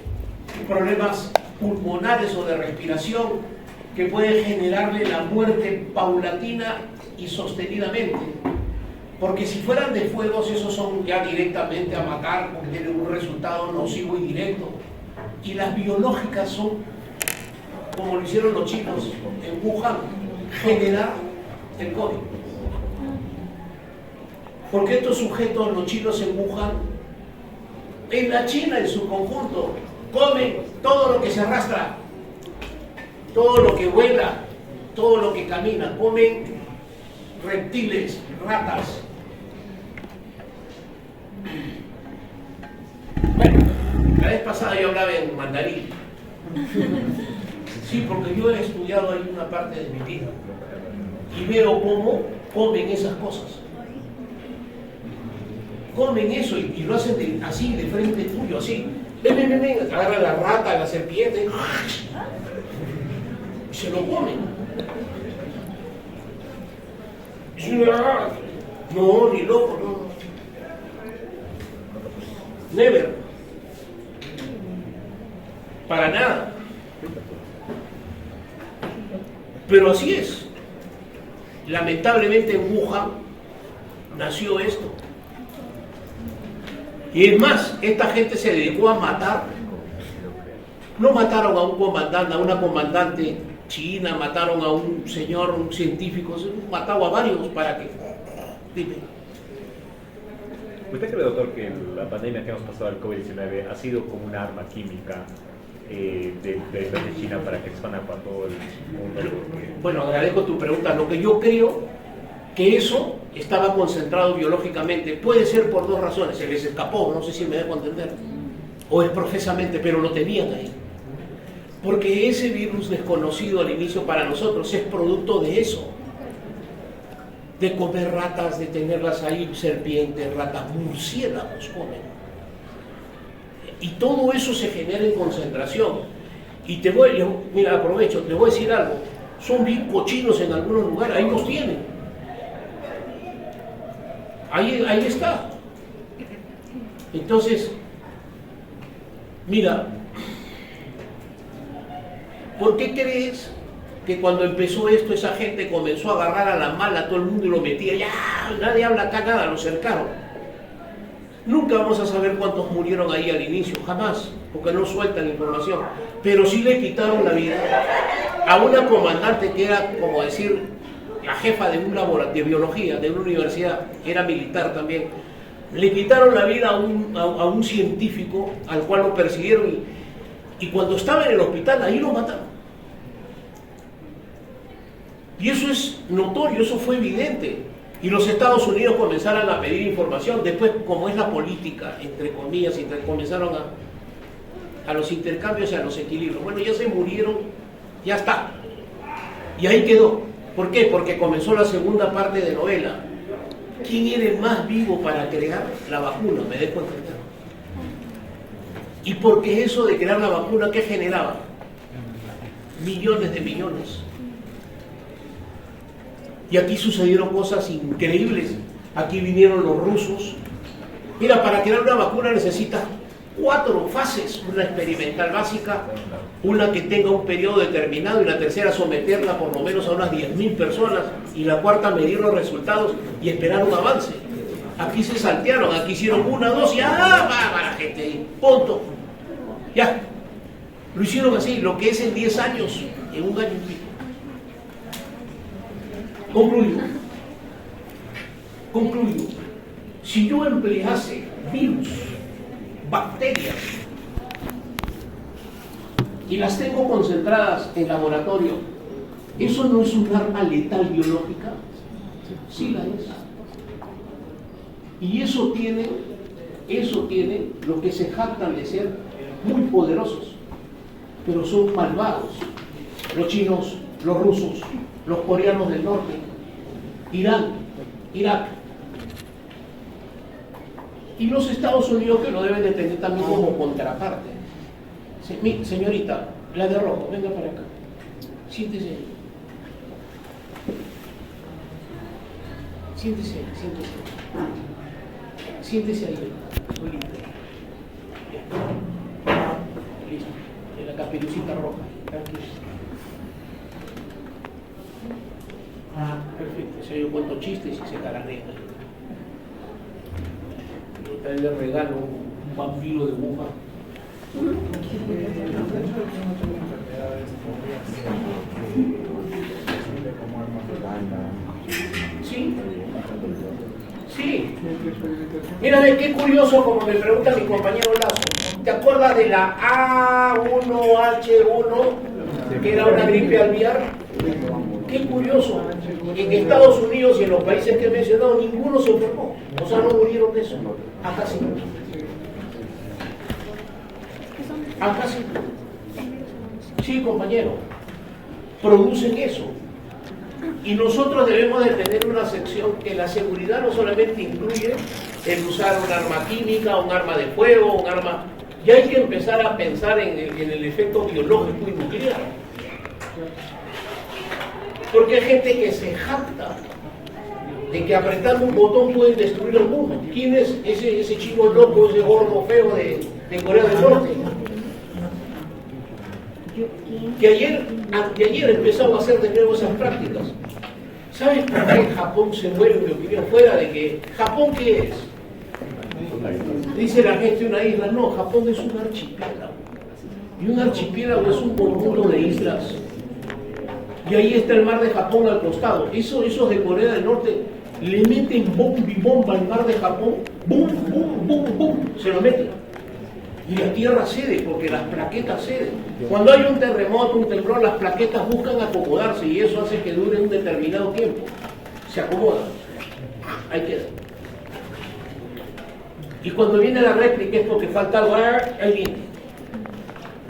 problemas pulmonares o de respiración, que puede generarle la muerte paulatina y sostenidamente. Porque si fueran de fuegos, esos son ya directamente a matar, porque tienen un resultado nocivo y directo. Y las biológicas son, como lo hicieron los chinos en Wuhan, generar el COVID. Porque estos sujetos, los chinos en Wuhan, en la China en su conjunto, comen todo lo que se arrastra, todo lo que vuela, todo lo que camina, comen reptiles, ratas. Bueno, la vez pasada yo hablaba en mandarín. Sí, porque yo he estudiado ahí una parte de mi vida y veo cómo comen esas cosas. Comen eso y lo hacen así, de frente tuyo, así. Ven, agarran la rata, la serpiente y se lo comen. No, ni loco, no. Never. Para nada. Pero así es. Lamentablemente en Wuhan nació esto. Y es más, esta gente se dedicó a matar. No mataron a un comandante, a una comandante china, mataron a un señor, un científico, mataron a varios para que... Dime. ¿Usted cree, doctor, que la pandemia que hemos pasado del COVID-19 ha sido como un arma química de China para que expanda para todo el mundo? Bueno, agradezco tu pregunta. Lo que yo creo que eso estaba concentrado biológicamente. Puede ser por dos razones. Se les escapó, no sé si me dejo entender. O es profesamente, pero lo tenían ahí. Porque ese virus desconocido al inicio para nosotros es producto de eso. de comer ratas, de tenerlas ahí, serpientes, ratas, murciélagos comen. Y todo eso se genera en concentración. Y mira, aprovecho, te voy a decir algo. Son bien cochinos en algunos lugares, ahí los tienen. Ahí está. Entonces, mira, ¿por qué crees que cuando empezó esto esa gente comenzó a agarrar a la mala a todo el mundo y lo metía? Ya, nadie habla acá nada, lo cercaron. Nunca vamos a saber cuántos murieron ahí al inicio, jamás, porque no sueltan información. Pero sí le quitaron la vida a una comandante que era, como decir, la jefa de un laboratorio de biología, de una universidad, era militar también. Le quitaron la vida a un científico al cual lo persiguieron y cuando estaba en el hospital ahí lo mataron. Y eso es notorio, eso fue evidente. Y los Estados Unidos comenzaron a pedir información. Después, como es la política, entre comillas, comenzaron a los intercambios y a los equilibrios. Bueno, ya se murieron, ya está. Y ahí quedó. ¿Por qué? Porque comenzó la segunda parte de novela. ¿Quién era el más vivo para crear la vacuna? Me dejo entender. Y porque eso de crear la vacuna, ¿qué generaba? Millones de millones. Y aquí sucedieron cosas increíbles. Aquí vinieron los rusos. Mira, para crear una vacuna necesitas 4 fases. Una experimental básica, una que tenga un periodo determinado y la tercera someterla por lo menos a unas 10.000 personas y la cuarta medir los resultados y esperar un avance. Aquí se saltearon, aquí hicieron 1, 2 y va la gente ahí, punto. Ya, lo hicieron así, lo que es en 10 años, en 1 año y pico. Concluyo. Si yo emplease virus, bacterias, y las tengo concentradas en laboratorio, ¿eso no es un arma letal biológica? Sí la es. Y eso tiene lo que se jactan de ser muy poderosos, pero son malvados. Los chinos, los rusos, los coreanos del norte, Irán, Irak. Y los Estados Unidos, que lo deben de tener también como contraparte. Señorita, la de rojo, venga para acá. Siéntese. Siéntese ahí. Solito. Listo. En la caperucita roja. Tranquilo. Perfecto. Si yo cuento chistes y se caranean. Yo le regalo un vampiro de bufa. Sí. Mira, qué curioso, como me pregunta mi compañero Lazo. ¿Te acuerdas de la A1H1, que era una gripe aviar? Qué curioso. En Estados Unidos y en los países que he mencionado, ninguno se enfermó. O sea, no murieron de eso. Acá sí. Acá sí. Sí, compañero. Producen eso. Y nosotros debemos de tener una sección que la seguridad no solamente incluye el usar un arma química, un arma de fuego, un arma... Ya hay que empezar a pensar en el efecto biológico y nuclear. Porque hay gente que se jacta de que apretando un botón pueden destruir el mundo. ¿Quién es ese chico loco, ese gordo feo de Corea del Norte? Que anteayer empezaron a hacer de nuevo esas prácticas. ¿Sabes por qué Japón se muere, en mi opinión? Fuera de que, ¿Japón qué es? Dice la gente una isla. No, Japón es un archipiélago. Y un archipiélago es un conjunto de islas. Y ahí está el mar de Japón al costado. Esos de Corea del Norte le meten bomba al mar de Japón. ¡Bum, bum, bum, bum! Se lo meten. Y la tierra cede, porque las plaquetas ceden. Cuando hay un terremoto, un temblor, las plaquetas buscan acomodarse y eso hace que dure un determinado tiempo. Se acomodan. Ahí queda. Y cuando viene la réplica es porque falta algo. Ahí viene.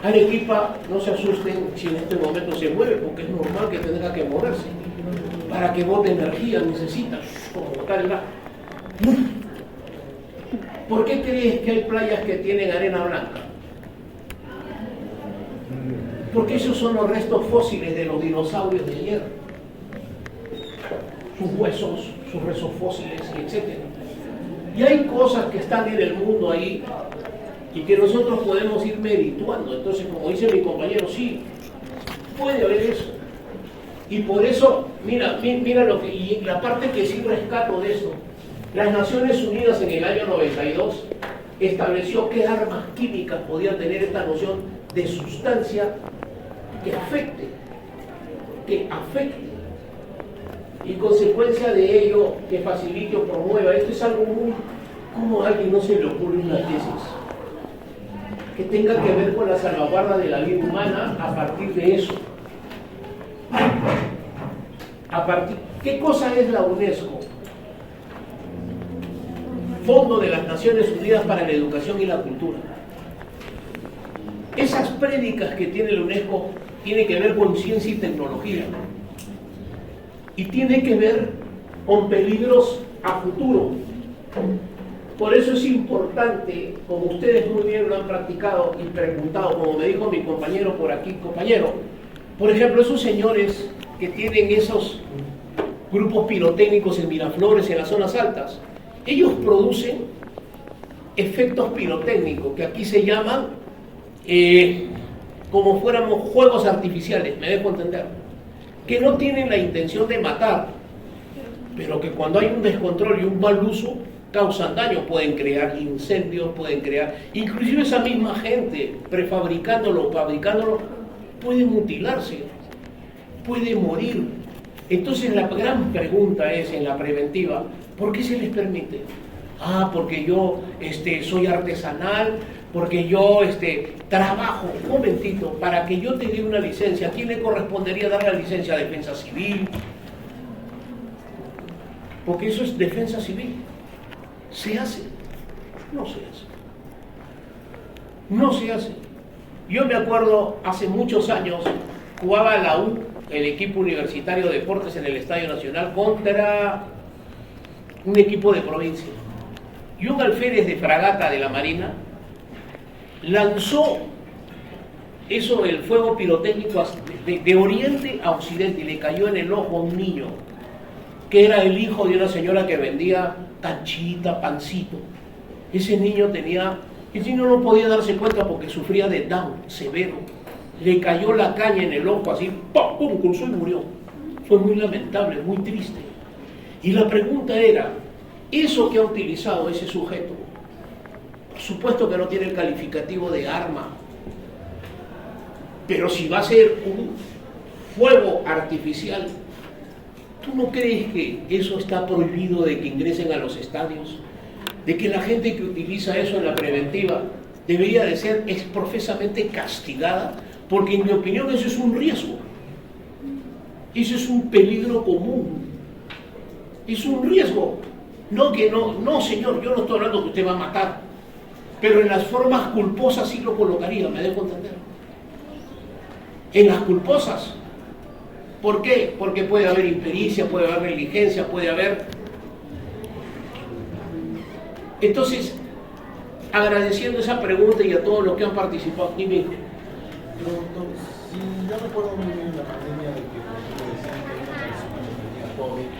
Arequipa, no se asusten si en este momento se mueve, porque es normal que tenga que moverse. Para que bote energía necesita, como botar el agua. ¿Por qué crees que hay playas que tienen arena blanca? Porque esos son los restos fósiles de los dinosaurios de ayer. Sus huesos, sus restos fósiles, etc. Y hay cosas que están en el mundo ahí y que nosotros podemos ir merituando. Entonces, como dice mi compañero, sí, puede haber eso. Y por eso, mira lo que, y la parte que sí rescato de esto, las Naciones Unidas en el año 92 estableció qué armas químicas podían tener esta noción de sustancia que afecte, y consecuencia de ello que facilite o promueva. Esto es algo muy, como a alguien no se le ocurre una tesis que tenga que ver con la salvaguarda de la vida humana a partir de eso. ¿Qué cosa es la UNESCO? Fondo de las Naciones Unidas para la Educación y la Cultura. Esas prédicas que tiene la UNESCO tienen que ver con ciencia y tecnología y tiene que ver con peligros a futuro. Por eso es importante, como ustedes muy bien lo han practicado y preguntado, como me dijo mi compañero por aquí, por ejemplo, esos señores que tienen esos grupos pirotécnicos en Miraflores, en las zonas altas, ellos producen efectos pirotécnicos que aquí se llaman como fuéramos juegos artificiales, me dejo entender, que no tienen la intención de matar, pero que cuando hay un descontrol y un mal uso causan daño, pueden crear incendios, pueden crear, inclusive esa misma gente prefabricándolo, fabricándolo, puede mutilarse, puede morir. Entonces la gran pregunta es en la preventiva, ¿por qué se les permite? Porque yo soy artesanal, porque yo trabajo. Un momentito, para que yo te dé una licencia, ¿a quién le correspondería dar la licencia? ¿A Defensa Civil? Porque eso es Defensa Civil. ¿Se hace? No se hace. No se hace. Yo me acuerdo, hace muchos años, jugaba la U, el equipo universitario de deportes en el Estadio Nacional, contra un equipo de provincia. Y un alférez de fragata de la Marina lanzó el fuego pirotécnico de oriente a occidente y le cayó en el ojo a un niño que era el hijo de una señora que vendía canchita, pancito. Ese niño no podía darse cuenta porque sufría de Down severo. Le cayó la caña en el ojo así, ¡pum! Cruzó y murió. Fue muy lamentable, muy triste. Y la pregunta era, eso que ha utilizado ese sujeto, por supuesto que no tiene el calificativo de arma, pero si va a ser un fuego artificial, ¿tú no crees que eso está prohibido de que ingresen a los estadios? De que la gente que utiliza eso en la preventiva debería de ser profesamente castigada, porque en mi opinión eso es un riesgo, eso es un peligro común, es un riesgo. No señor, yo no estoy hablando que usted va a matar, pero en las formas culposas sí lo colocaría, me dejo entender. En las culposas. ¿Por qué? Porque puede haber impericia, puede haber negligencia, puede haber... Entonces, agradeciendo esa pregunta y a todos los que han participado, dime. Pero, doctor, si yo recuerdo muy bien la pandemia de que, por ejemplo, decían que una persona que tenía COVID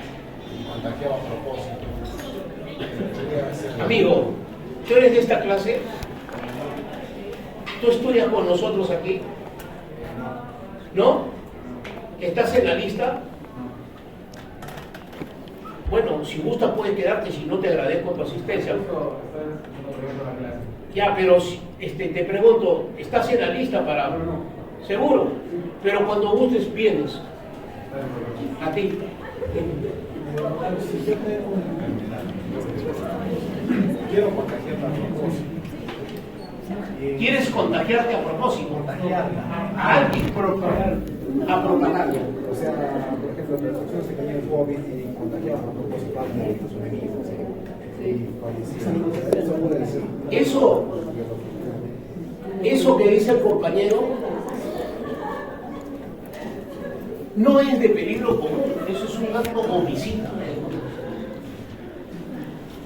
y contagiaba a propósito. Amigo, ¿tú eres de esta clase? ¿Tú estudias con nosotros aquí? ¿No? ¿Estás en la lista? Bueno, si gustas puedes quedarte, si no te agradezco tu asistencia. Ya, pero te pregunto, ¿estás en la lista para...? ¿Seguro? Pero cuando gustes vienes. A ti. Quiero contagiarme a propósito. ¿Quieres contagiarte a propósito? Contagiarla. A alguien. A propagarla. O sea, por ejemplo, las personas que tenían COVID y contagiaban a propósito a sus enemigos. Y fallecían. Eso puede ser. Eso que dice el compañero no es de peligro común, eso es un acto homicida.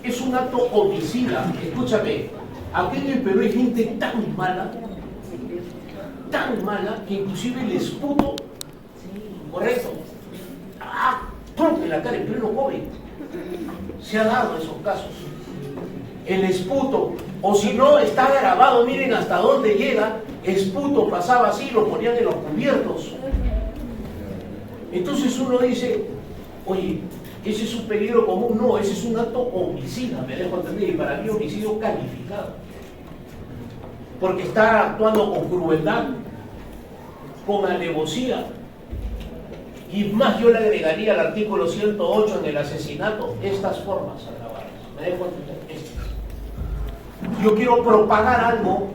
Es un acto homicida. Escúchame, aquí en el Perú hay gente tan mala, que inclusive el esputo, correcto, ¡pum!, en la cara en pleno COVID. Se ha dado esos casos. El esputo, o si no, está grabado, miren hasta dónde llega, esputo pasaba así, lo ponían en los cubiertos. Entonces uno dice, oye, ese es un peligro común. No, ese es un acto homicida, me dejo entender, y para mí homicidio calificado. Porque está actuando con crueldad, con alevosía. Y más yo le agregaría al artículo 108 en el asesinato estas formas agravadas. Me dejo entender, estas. Yo quiero propagar algo,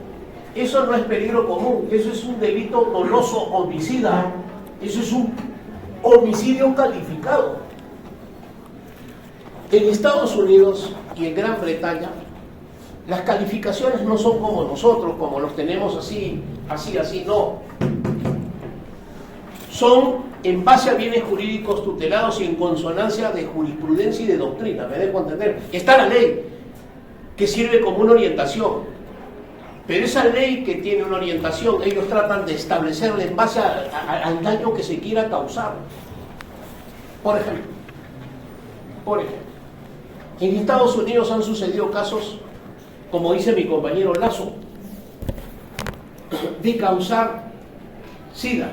eso no es peligro común, eso es un delito doloso homicida, eso es un homicidio calificado. En Estados Unidos y en Gran Bretaña, las calificaciones no son como nosotros, como los tenemos así, no. Son en base a bienes jurídicos tutelados y en consonancia de jurisprudencia y de doctrina, me dejo entender. Está la ley, que sirve como una orientación, pero esa ley que tiene una orientación, ellos tratan de establecerla en base al daño que se quiera causar. Por ejemplo, en Estados Unidos han sucedido casos, como dice mi compañero Lazo, de causar SIDA,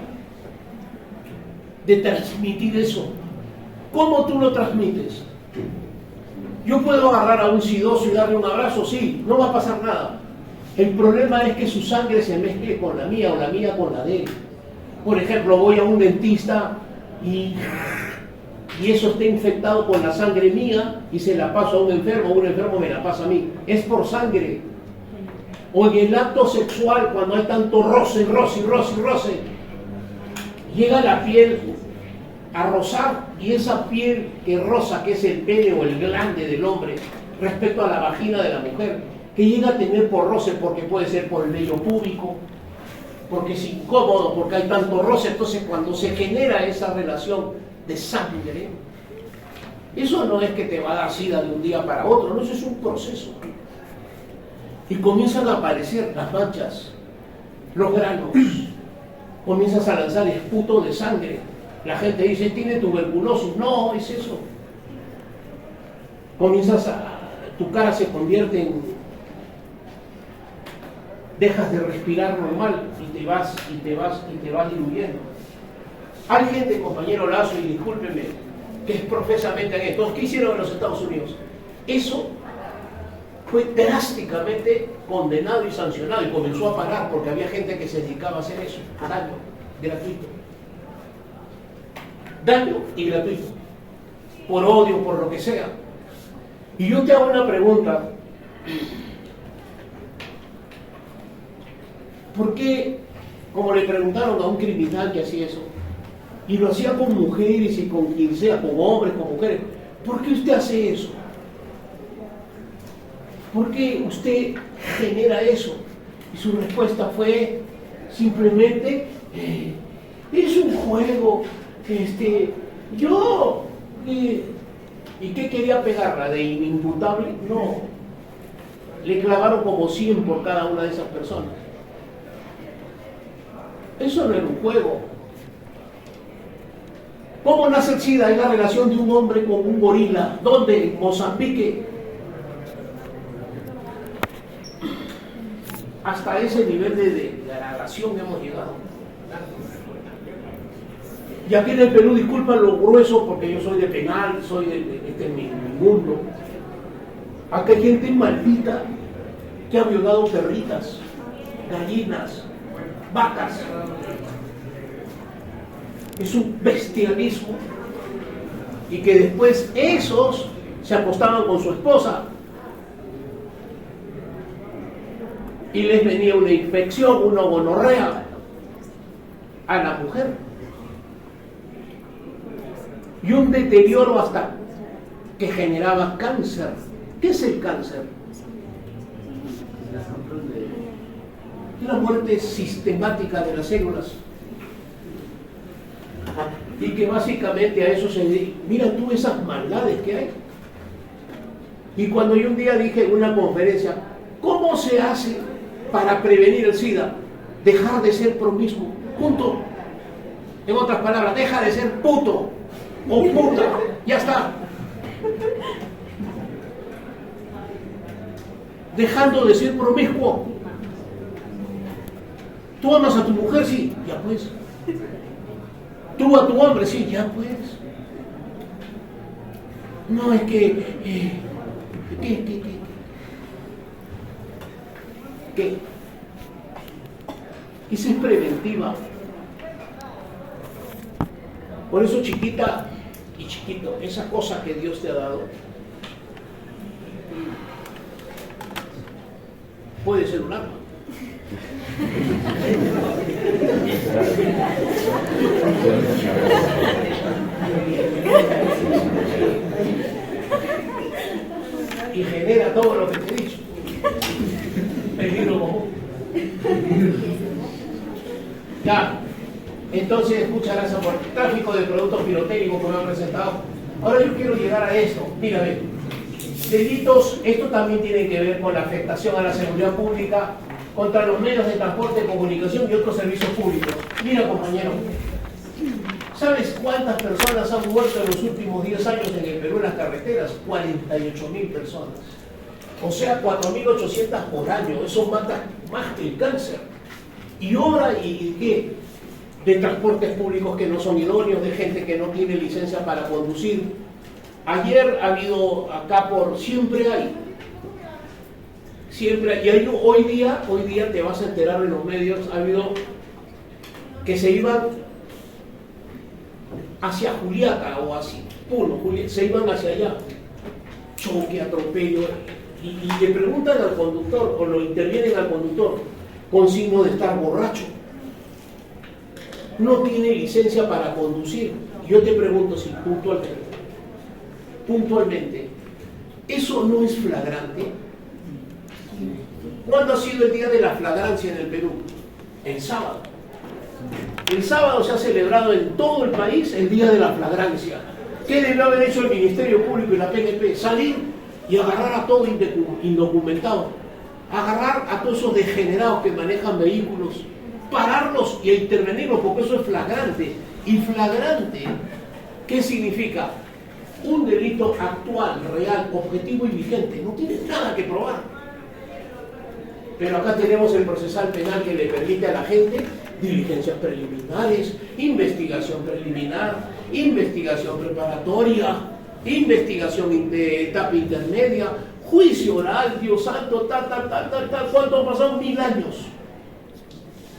de transmitir eso. ¿Cómo tú lo transmites? Yo puedo agarrar a un sidoso y darle un abrazo, sí, no va a pasar nada. El problema es que su sangre se mezcle con la mía o la mía con la de él. Por ejemplo, voy a un dentista y eso está infectado con la sangre mía y se la paso a un enfermo me la pasa a mí. Es por sangre. O en el acto sexual, cuando hay tanto roce, llega la piel a rozar, y esa piel que roza, que es el pene o el glande del hombre respecto a la vagina de la mujer, que llega a tener por roce, porque puede ser por el vello púbico, porque es incómodo, porque hay tanto roce. Entonces cuando se genera esa relación de sangre, eso no es que te va a dar SIDA de un día para otro, no, eso es un proceso. Y comienzan a aparecer las manchas, los granos, comienzas a lanzar esputo de sangre. La gente dice, tiene tuberculosis. No, es eso. Tu cara se convierte en... dejas de respirar normal y te vas diluyendo. Alguien de compañero Lazo, y discúlpeme, que es profesamente en esto, ¿qué hicieron en los Estados Unidos? Eso fue drásticamente condenado y sancionado, y comenzó a parar porque había gente que se dedicaba a hacer eso, daño gratuito. Daño y gratuito, por odio, por lo que sea. Y yo te hago una pregunta: ¿por qué, como le preguntaron a un criminal que hacía eso, y lo hacía con mujeres y con quien sea, con hombres, con mujeres, ¿por qué usted hace eso? ¿Por qué usted genera eso? Y su respuesta fue simplemente, es un juego, ¿y qué quería pegarla? ¿De inimputable? No. Le clavaron como 100 por cada una de esas personas. Eso no era un juego. ¿Cómo nace el SIDA? Es la relación de un hombre con un gorila. ¿Dónde? En Mozambique. Hasta ese nivel de degradación hemos llegado. Y aquí en el Perú, disculpan lo grueso porque yo soy de penal, soy de mi mundo. Acá hay gente maldita que ha violado perritas, gallinas, vacas. Es un bestialismo. Y que después esos se acostaban con su esposa y les venía una infección, una gonorrea a la mujer. Y un deterioro hasta que generaba cáncer. ¿Qué es el cáncer? la muerte sistemática de las células. Y que básicamente a eso se dedica. Mira tú esas maldades que hay. Y cuando yo un día dije en una conferencia, ¿cómo se hace para prevenir el SIDA? Dejar de ser promiscuo, punto. En otras palabras, deja de ser puto o puta, ya está. Dejando de ser promiscuo. Tú amas a tu mujer, sí, ya pues. Tú a tu hombre, sí, ya pues. No es que... ¿Qué? Esa es preventiva. Por eso, chiquita y chiquito, esa cosa que Dios te ha dado puede ser un arma. Y genera todo lo que te he dicho. Peligro común. Ya. Entonces, muchas gracias por el tráfico de productos pirotécnicos que me han presentado. Ahora yo quiero llegar a esto. Mira, ve. Delitos, esto también tiene que ver con la afectación a la seguridad pública contra los medios de transporte, comunicación y otros servicios públicos. Mira, compañero, ¿sabes cuántas personas han muerto en los últimos 10 años en el Perú en las carreteras? 48.000 personas. O sea, 4.800 por año. Eso mata más que el cáncer. Y obra y qué, de transportes públicos que no son idóneos, de gente que no tiene licencia para conducir. Ayer ha habido acá siempre hay, y hay, hoy día te vas a enterar en los medios, ha habido que se iban hacia Juliaca o así, Puno, se iban hacia allá, choque, atropello, y le preguntan al conductor o lo intervienen al conductor con signo de estar borracho. No tiene licencia para conducir. Yo te pregunto si puntualmente, ¿eso no es flagrante? ¿Cuándo ha sido el día de la flagrancia en el Perú? El sábado. El sábado se ha celebrado en todo el país el día de la flagrancia. ¿Qué debió haber hecho el Ministerio Público y la PNP? Salir y agarrar a todo indocumentado, agarrar a todos esos degenerados que manejan vehículos, pararlos y intervenirlos, porque eso es flagrante. Y flagrante, ¿qué significa? Un delito actual, real, objetivo y vigente. No tiene nada que probar. Pero acá tenemos el procesal penal que le permite a la gente diligencias preliminares, investigación preliminar, investigación preparatoria, investigación de etapa intermedia, juicio oral, Dios santo, tal. ¿Cuánto han pasado? 1000 años.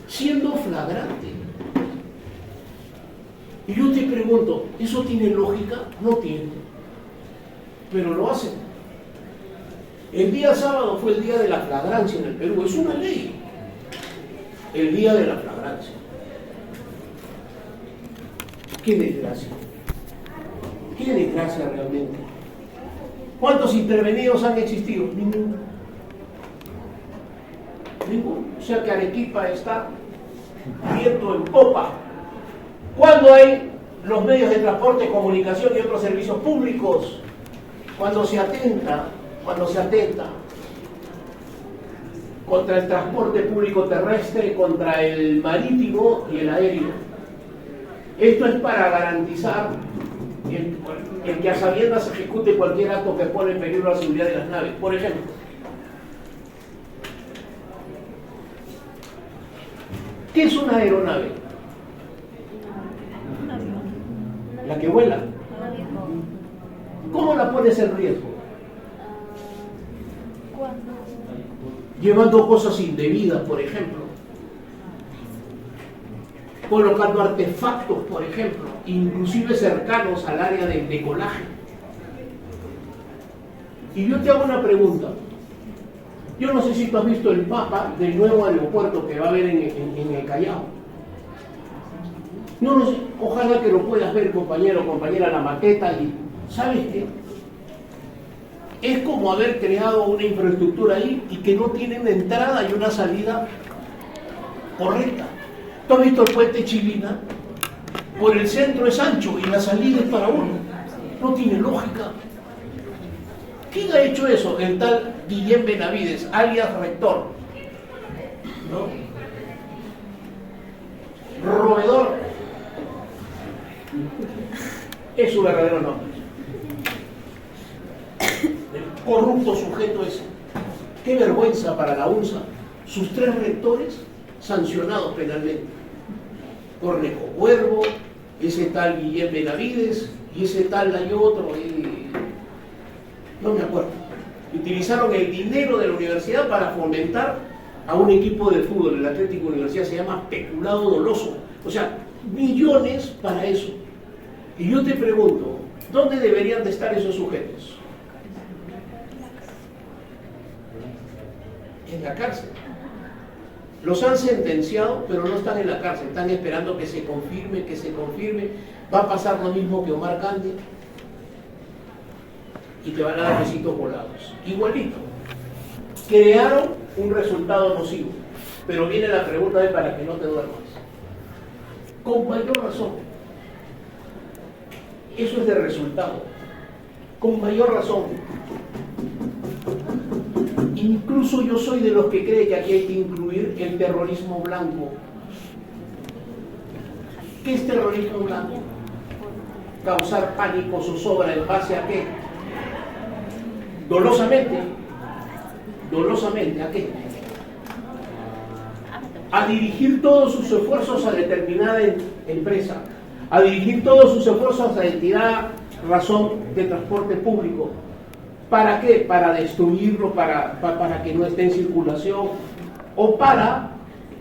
Siendo flagrante. Y yo te pregunto, ¿eso tiene lógica? No tiene. Pero lo hacen. El día sábado fue el día de la flagrancia en el Perú. Es una ley. El día de la flagrancia. Qué desgracia. Qué desgracia realmente. ¿Cuántos intervenidos han existido? Ninguno. Ninguno. O sea que Arequipa está viento en popa. ¿Cuándo hay los medios de transporte, comunicación y otros servicios públicos? Cuando se atenta contra el transporte público terrestre, contra el marítimo y el aéreo. Esto es para garantizar el que a sabiendas ejecute cualquier acto que pone en peligro la seguridad de las naves. Por ejemplo, ¿qué es una aeronave? La que vuela. ¿Cómo la pones en riesgo? Llevando cosas indebidas, por ejemplo. Colocando artefactos, por ejemplo, inclusive cercanos al área del decolaje. Y yo te hago una pregunta. Yo no sé si tú has visto el mapa del nuevo aeropuerto que va a haber en el Callao. No sé, ojalá que lo puedas ver, compañero, compañera, la maqueta. Y ¿sabes qué? Es como haber creado una infraestructura ahí y que no tiene una entrada y una salida correcta. ¿Tú has visto el puente Chilina? Por el centro es ancho y la salida es para uno. No tiene lógica. ¿Quién ha hecho eso? El tal Guillén Benavides, alias Rector. ¿No? Roedor. Es su verdadero nombre. El corrupto sujeto ese. Qué vergüenza para la UNSA. Sus 3 rectores sancionados penalmente. Cornejo Huervo, ese tal Guillén Benavides y ese tal hay otro, no me acuerdo. Utilizaron el dinero de la universidad para fomentar a un equipo de fútbol, el Atlético Universidad, se llama peculado doloso. O sea, millones para eso. Y yo te pregunto, ¿dónde deberían de estar esos sujetos? En la cárcel. Los han sentenciado, pero no están en la cárcel, están esperando que se confirme, Va a pasar lo mismo que Omar Candy y te van a dar besitos volados. Igualito. Crearon un resultado nocivo, pero viene la pregunta de para que no te duermas. Con mayor razón. Eso es de resultado. Con mayor razón. Incluso yo soy de los que cree que aquí hay que incluir el terrorismo blanco. ¿Qué es terrorismo blanco? Causar pánico, zozobra, ¿en base a qué? Dolosamente, ¿a qué? A dirigir todos sus esfuerzos a determinada empresa, a dirigir todos sus esfuerzos a entidad, razón de transporte público. ¿Para qué? Para destruirlo, para que no esté en circulación, o para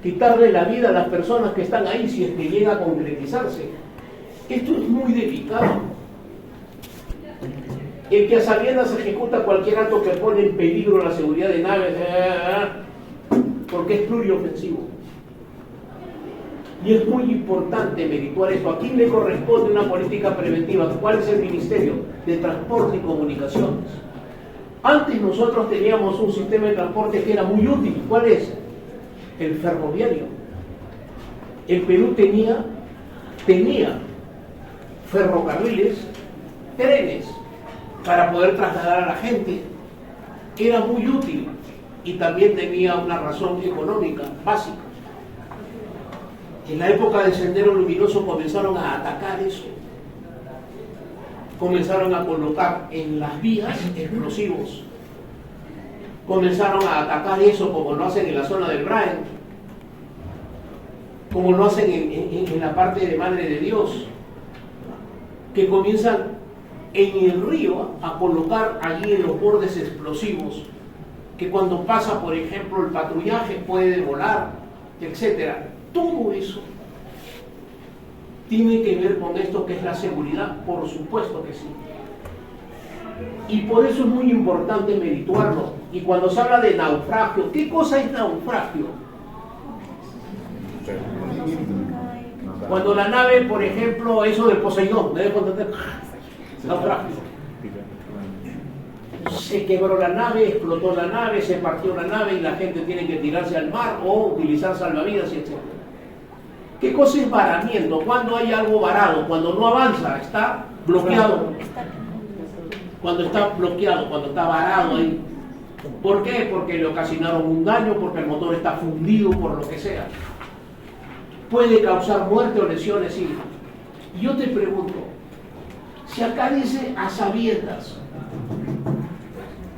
quitarle la vida a las personas que están ahí si es que llega a concretizarse. Esto es muy delicado. El que a sabiendas ejecuta cualquier acto que pone en peligro la seguridad de naves, porque es pluriofensivo. Y es muy importante merituar esto. ¿A quién le corresponde una política preventiva? ¿Cuál es el Ministerio de Transporte y Comunicaciones? Antes nosotros teníamos un sistema de transporte que era muy útil. ¿Cuál es? El ferroviario. El Perú tenía ferrocarriles, trenes, para poder trasladar a la gente. Era muy útil y también tenía una razón económica básica. En la época del Sendero Luminoso comenzaron a atacar eso. Comenzaron a colocar en las vías explosivos. Comenzaron a atacar eso como lo hacen en la zona del Brain, como lo hacen en la parte de Madre de Dios, que comienzan en el río a colocar allí en los bordes explosivos, que cuando pasa, por ejemplo, el patrullaje puede volar, etcétera. Todo eso tiene que ver con esto que es la seguridad, por supuesto que sí. Y por eso es muy importante merituarlo. Y cuando se habla de naufragio, ¿qué cosa es naufragio? Cuando la nave, por ejemplo, eso de Poseidón, ¿me dejo entender? Naufragio. Se quebró la nave, explotó la nave, se partió la nave y la gente tiene que tirarse al mar o utilizar salvavidas, etc. ¿Qué cosa es varamiento? Cuando hay algo varado, cuando no avanza, está bloqueado. Cuando está bloqueado, cuando está varado ahí. ¿Por qué? Porque le ocasionaron un daño, porque el motor está fundido, por lo que sea. Puede causar muerte o lesiones, sí. Y yo te pregunto, si acá dice a sabiendas,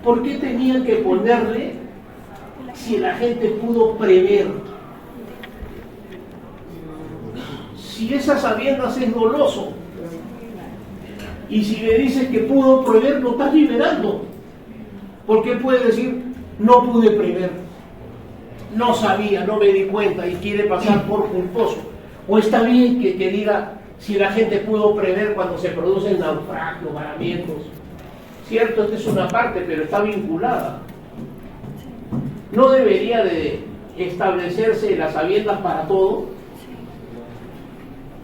¿por qué tenían que ponerle si la gente pudo prever? Si esas sabiendas es doloso, y si le dices que pudo prever, lo estás liberando. ¿Por qué puede decir, no pude prever, no sabía, no me di cuenta y quiere pasar por culposo? O está bien que diga, si la gente pudo prever cuando se producen naufragios, varamientos. Cierto, esta es una parte, pero está vinculada. No debería de establecerse las sabiendas para todo,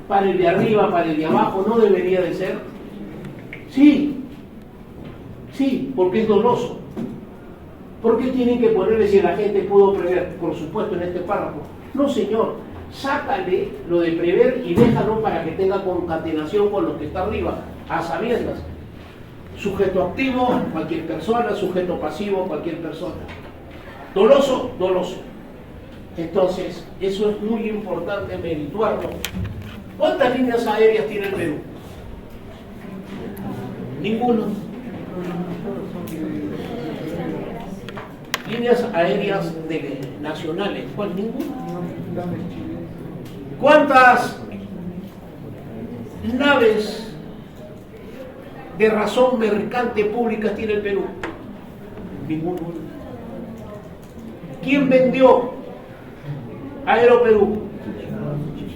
para el de arriba, para el de abajo, no debería de ser. Sí, porque es doloso. ¿Por qué tienen que ponerle si la gente pudo prever? Por supuesto, en este párrafo. No, señor, sácale lo de prever y déjalo para que tenga concatenación con lo que está arriba, a sabiendas. Sujeto activo, cualquier persona; sujeto pasivo, cualquier persona; doloso, doloso. Entonces, eso es muy importante merituarlo. ¿Cuántas líneas aéreas tiene el Perú? Ninguno. Líneas aéreas nacionales, ¿cuál? Ninguno. ¿Cuántas naves de razón mercante públicas tiene el Perú? Ninguno. ¿Quién vendió Aeroperú?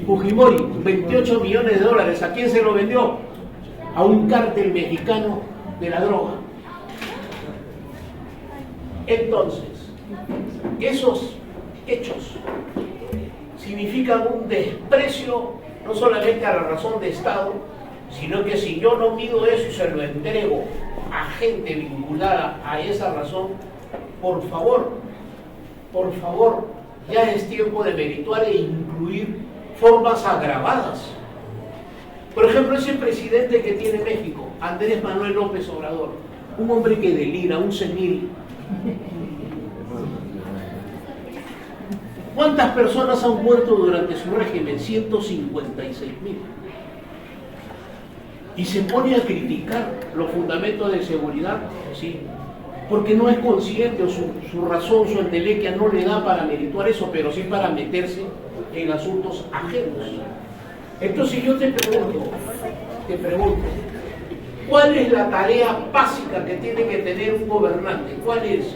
Fujimori, 28 millones de dólares. ¿A quién se lo vendió? A un cártel mexicano de la droga. Entonces, esos hechos significan un desprecio no solamente a la razón de Estado, sino que si yo no mido eso y se lo entrego a gente vinculada a esa razón, por favor, ya es tiempo de merituar e incluir formas agravadas. Por ejemplo, ese presidente que tiene México, Andrés Manuel López Obrador, un hombre que delira, un senil. ¿Cuántas personas han muerto durante su régimen? 156,000. Y se pone a criticar los fundamentos de seguridad, sí, porque no es consciente, o su razón, su entelequia no le da para merituar eso, pero sí para meterse en asuntos ajenos. Entonces yo te pregunto, ¿cuál es la tarea básica que tiene que tener un gobernante? ¿Cuál es?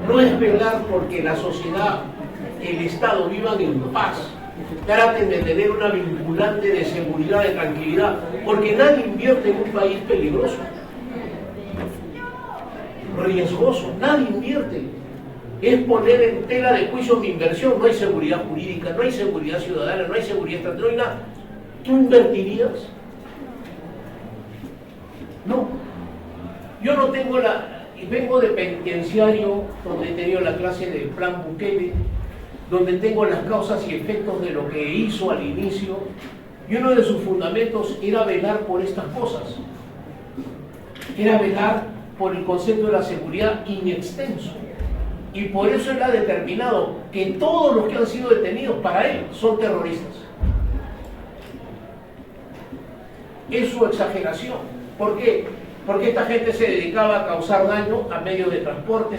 No es velar porque la sociedad, el Estado vivan en paz, traten de tener una vinculante de seguridad, de tranquilidad, porque nadie invierte en un país peligroso, riesgoso, nadie invierte. Es poner en tela de juicio mi inversión. No hay seguridad jurídica, no hay seguridad ciudadana, no hay seguridad estratégica, no hay nada. ¿Tú invertirías? No. Yo no tengo y vengo de penitenciario, donde he tenido la clase del plan Bukele, donde tengo las causas y efectos de lo que hizo al inicio, y uno de sus fundamentos era velar por estas cosas. Era velar por el concepto de la seguridad in extenso. Y por eso él ha determinado que todos los que han sido detenidos para él son terroristas. Es su exageración. ¿Por qué? Porque esta gente se dedicaba a causar daño a medios de transporte,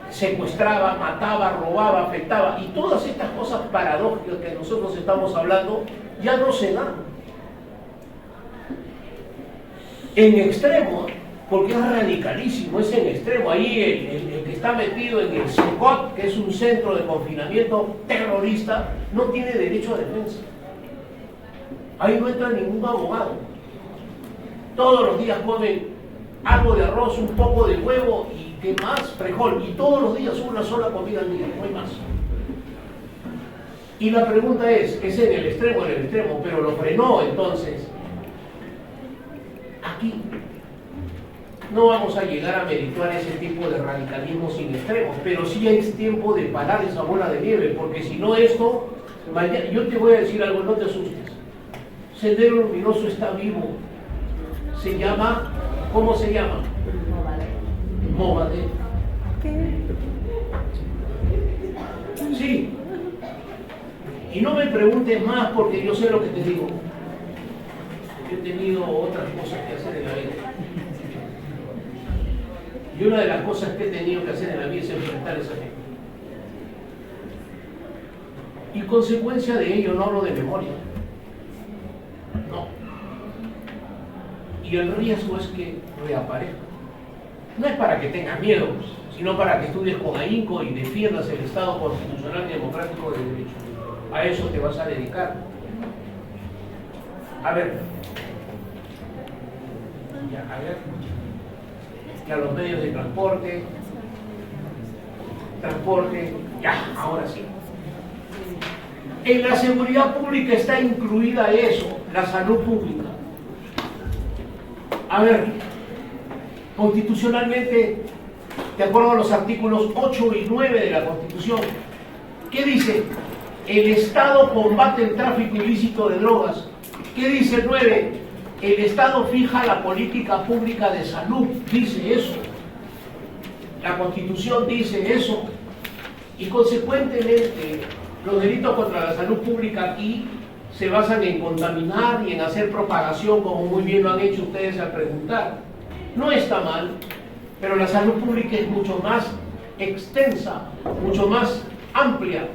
secuestraba, mataba, robaba, afectaba. Y todas estas cosas paradójicas que nosotros estamos hablando ya no se dan. En extremo, porque es radicalísimo, es en extremo. Ahí el que está metido en el CECOT, que es un centro de confinamiento terrorista, no tiene derecho a defensa. Ahí no entra ningún abogado. Todos los días comen algo de arroz, un poco de huevo y ¿qué más? Frijol. Y todos los días una sola comida al día, no hay más. Y la pregunta es en el extremo, pero lo frenó entonces. Aquí no vamos a llegar a merituar ese tipo de radicalismo sin extremos, pero sí es tiempo de parar esa bola de nieve, porque si no esto, mañana, yo te voy a decir algo, no te asustes. Sendero Luminoso está vivo. Se llama, ¿cómo se llama? Movadero. Sí. Y no me preguntes más porque yo sé lo que te digo. Yo he tenido otras cosas que hacer en la vida. Y una de las cosas que he tenido que hacer en la vida es enfrentar a esa gente. Y consecuencia de ello, no hablo de memoria. No. Y el riesgo es que reaparezca. No es para que tengas miedo, sino para que estudies con ahínco y defiendas el Estado constitucional y democrático de derecho. A eso te vas a dedicar. A ver. Que a los medios de transporte, ya, ahora sí. En la seguridad pública está incluida eso, la salud pública. A ver, constitucionalmente de acuerdo a los artículos 8 y 9 de la Constitución. ¿Qué dice? El Estado combate el tráfico ilícito de drogas. ¿Qué dice el 9? El Estado fija la política pública de salud, dice eso. La Constitución dice eso. Y consecuentemente, los delitos contra la salud pública aquí se basan en contaminar y en hacer propagación, como muy bien lo han hecho ustedes al preguntar. No está mal, pero la salud pública es mucho más extensa, mucho más amplia,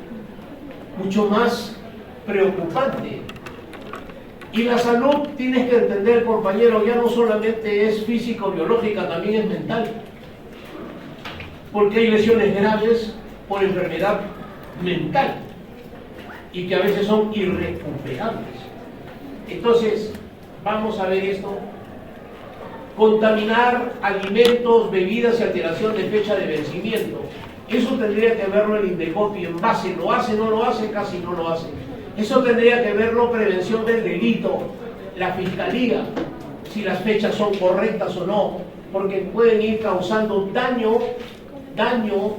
mucho más preocupante. Y la salud, tienes que entender, compañero, ya no solamente es físico-biológica, también es mental. Porque hay lesiones graves por enfermedad mental y que a veces son irrecuperables. Entonces, vamos a ver esto. Contaminar alimentos, bebidas y alteración de fecha de vencimiento. Eso tendría que verlo el INDECOPI en base, ¿lo hace, no lo hace? Casi no lo hace. Eso tendría que verlo prevención del delito, la fiscalía, si las fechas son correctas o no, porque pueden ir causando daño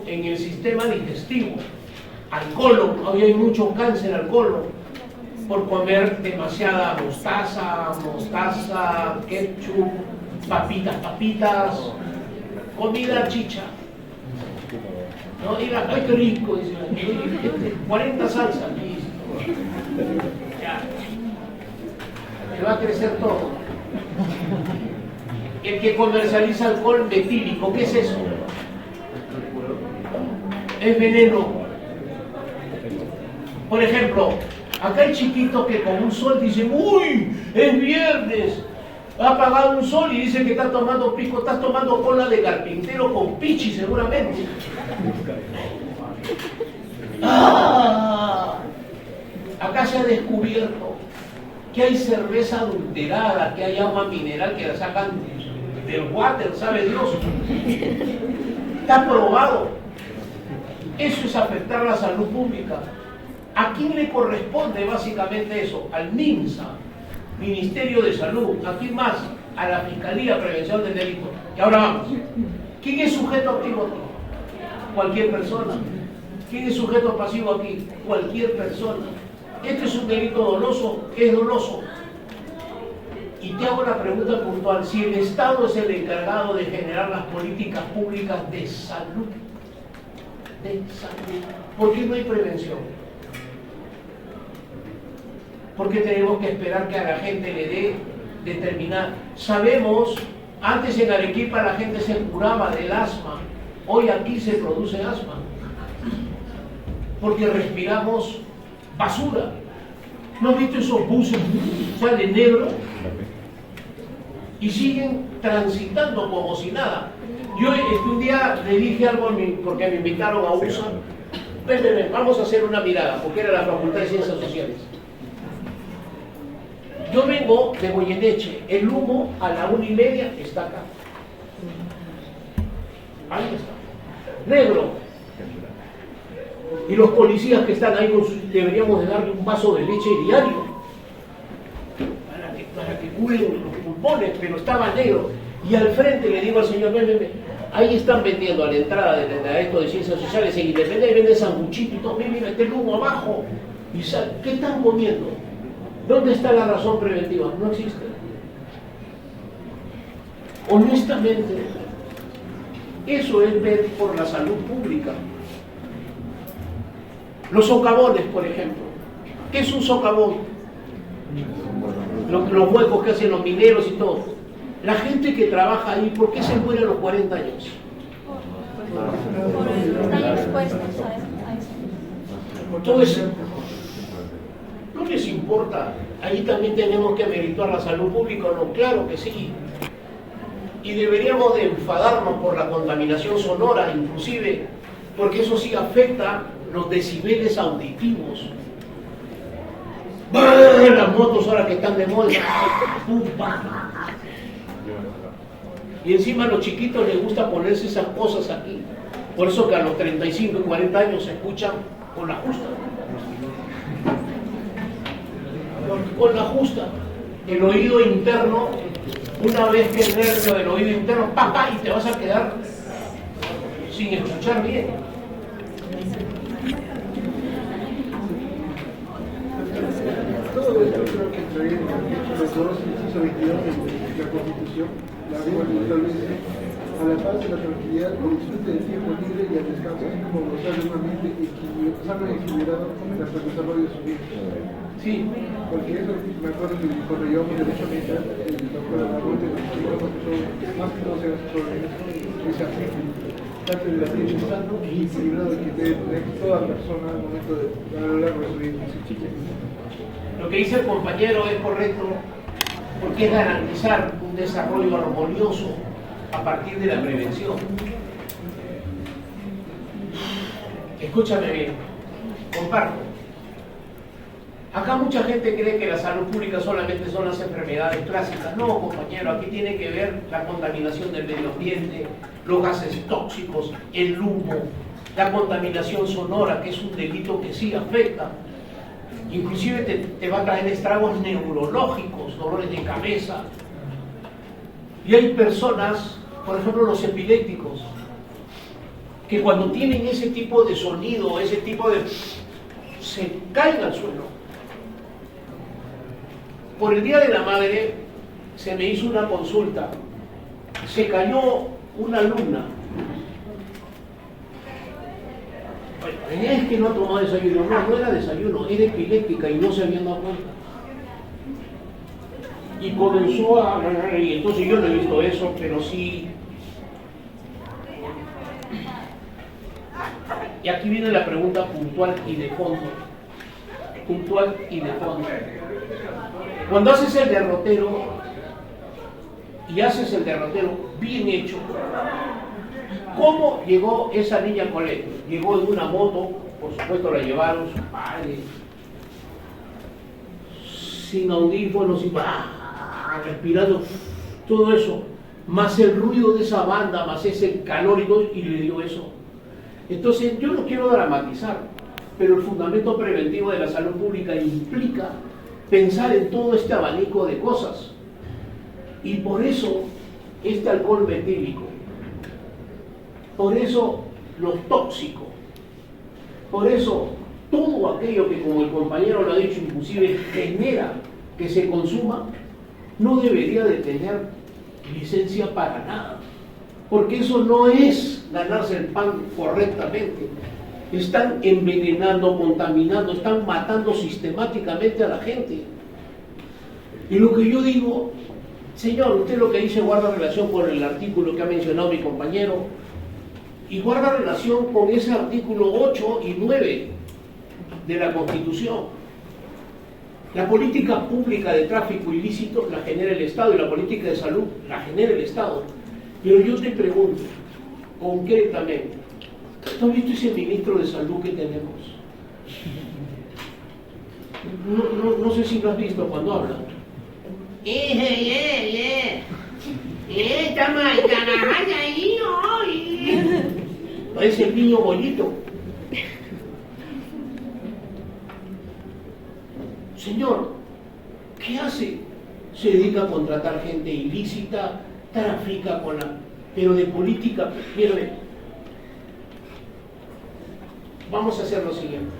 en el sistema digestivo, al colon. Hoy hay mucho cáncer al colon por comer demasiada mostaza, ketchup, papitas, comida chicha. ¿No? Y ay, qué rico, dice, 40 salsas, listo. Ya. Le va a crecer todo. El que comercializa alcohol metílico, ¿qué es eso? Es veneno. Por ejemplo, acá hay chiquitos que con un sol dicen, ¡uy! ¡Es viernes! Ha apagado un sol y dice que está tomando pisco, estás tomando cola de carpintero con pichi seguramente. ¡Ah! Acá se ha descubierto que hay cerveza adulterada, que hay agua mineral que la sacan del water, sabe Dios. Está probado. Eso es afectar la salud pública. ¿A quién le corresponde básicamente eso? Al MINSA, Ministerio de Salud. ¿A quién más? A la Fiscalía Prevención del Delito. Y ahora vamos. ¿Quién es sujeto activo aquí? Cualquier persona. ¿Quién es sujeto pasivo aquí? Cualquier persona. Este es un delito doloso. ¿Qué es doloso? Y te hago la pregunta puntual. Si el Estado es el encargado de generar las políticas públicas de salud, ¿por qué no hay prevención? ¿Por qué tenemos que esperar que a la gente le dé determinar? Sabemos, antes en Arequipa la gente se curaba del asma, hoy aquí se produce asma, porque respiramos basura. ¿No has visto esos buses? Sale negro y siguen transitando como si nada. Yo un día le dije algo porque me invitaron a USA. Ven, vamos a hacer una mirada, porque era la Facultad de Ciencias Sociales. Yo vengo de Goyeneche, el humo a la 1:30 está acá. Ahí está. Negro. Y los policías que están ahí deberíamos de darle un vaso de leche diario para que curen los pulmones, pero estaba negro. Y al frente le digo al señor, ven, ahí están vendiendo a la entrada de esto de Ciencias Sociales en Independencia, venden sanguchito y todo, mira, está el humo abajo. Y ¿qué están comiendo? ¿Dónde está la razón preventiva? No existe. Honestamente, eso es ver por la salud pública. Los socavones, por ejemplo. ¿Qué es un socavón? Los huecos que hacen los mineros y todo. La gente que trabaja ahí, ¿por qué se muere a los 40 años? Están expuestos a eso. Todo eso. ¿No les importa? Ahí también tenemos que merituar la salud pública, ¿no? Claro que sí. Y deberíamos de enfadarnos por la contaminación sonora, inclusive, porque eso sí afecta los decibeles auditivos. Las motos ahora que están de moda. Y encima a los chiquitos les gusta ponerse esas cosas aquí. Por eso que a los 35 y 40 años se escuchan con la justa. Con la justa. El oído interno, una vez que el nervio del oído interno, y te vas a quedar sin escuchar bien. Todo esto creo que entraría en el artículo 2, inciso 22 de la Constitución, la cual establece a la paz y la tranquilidad con disfrute del tiempo libre y al descanso, así como gozar de un ambiente sano y equilibrado hasta el desarrollo de su vida. Sí. Porque eso me acuerdo que cuando llevamos derecho ambiental, el doctor Arroyo nos explicó más que todo se hace sobre ese aspecto. Tanto el ambiente sano y equilibrado que debe tener toda persona al momento de a lo largo de su vida. Lo que dice el compañero es correcto, porque es garantizar un desarrollo armonioso a partir de la prevención. Escúchame bien, comparto. Acá mucha gente cree que la salud pública solamente son las enfermedades clásicas. No, compañero, aquí tiene que ver la contaminación del medio ambiente, los gases tóxicos, el humo, la contaminación sonora, que es un delito que sí afecta. Inclusive te va a traer estragos neurológicos, dolores de cabeza. Y hay personas, por ejemplo los epilépticos, que cuando tienen ese tipo de sonido, ese tipo de... se caen al suelo. Por el Día de la Madre se me hizo una consulta. Se cayó una alumna. Es que no ha tomado desayuno. No era desayuno, era epiléptica y no se habían dado cuenta. Y comenzó a... Y entonces yo no he visto eso, pero sí... Y aquí viene la pregunta puntual y de fondo. Puntual y de fondo. Cuando haces el derrotero, y haces el derrotero bien hecho, ¿cómo llegó esa niña al colegio? Llegó en una moto, por supuesto la llevaron sus padres, sin audífonos y respirando todo eso, más el ruido de esa banda, más ese calor y todo, y le dio eso. Entonces, yo no quiero dramatizar, pero el fundamento preventivo de la salud pública implica pensar en todo este abanico de cosas. Y por eso, este alcohol metílico, por eso los tóxicos, por eso todo aquello que, como el compañero lo ha dicho, inclusive genera que se consuma, no debería de tener licencia para nada. Porque eso no es ganarse el pan correctamente. Están envenenando, contaminando, están matando sistemáticamente a la gente. Y lo que yo digo, señor, usted lo que dice guarda relación con el artículo que ha mencionado mi compañero y guarda relación con ese artículo 8 y 9 de la Constitución. La política pública de tráfico ilícito la genera el Estado y la política de salud la genera el Estado. Pero yo te pregunto, concretamente, ¿tú has visto ese ministro de salud que tenemos? No sé si lo has visto cuando habla. Parece el niño bonito. Señor, ¿qué hace? Se dedica a contratar gente ilícita, trafica con la... Pero de política, mírame. Vamos a hacer lo siguiente.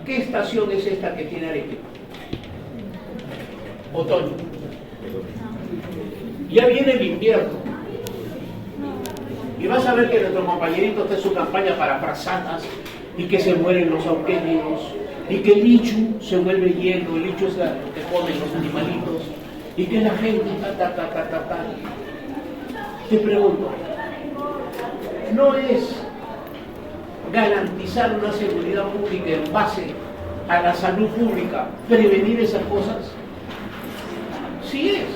¿Qué estación es esta que tiene Arequipa? Otoño. Ya viene el invierno. Y vas a ver que nuestro compañerito está en su campaña para frazadas y que se mueren los auquénicos y que el lichu se vuelve hielo, el lichu es lo que comen los animalitos y que la gente Te pregunto, ¿no es garantizar una seguridad pública en base a la salud pública prevenir esas cosas? Sí es,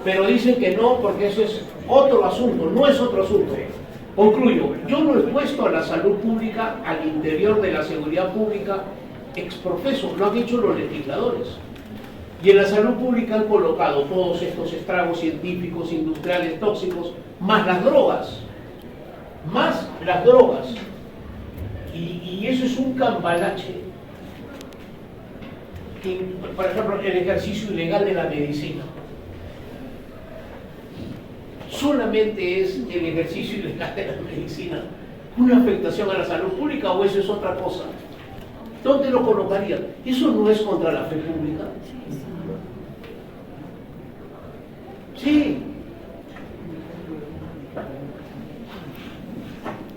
pero dicen que no porque eso es otro asunto, no es otro asunto. Concluyo, yo no he puesto a la salud pública al interior de la seguridad pública ex profeso, lo han dicho los legisladores. Y en la salud pública han colocado todos estos estragos científicos, industriales, tóxicos, más las drogas. Más las drogas. Y eso es un cambalache. Que, por ejemplo, el ejercicio ilegal de la medicina. solamente es el ejercicio ilegal de la medicina una afectación a la salud pública o eso es otra cosa? ¿Dónde lo colocaría? ¿Eso no es contra la fe pública? Sí.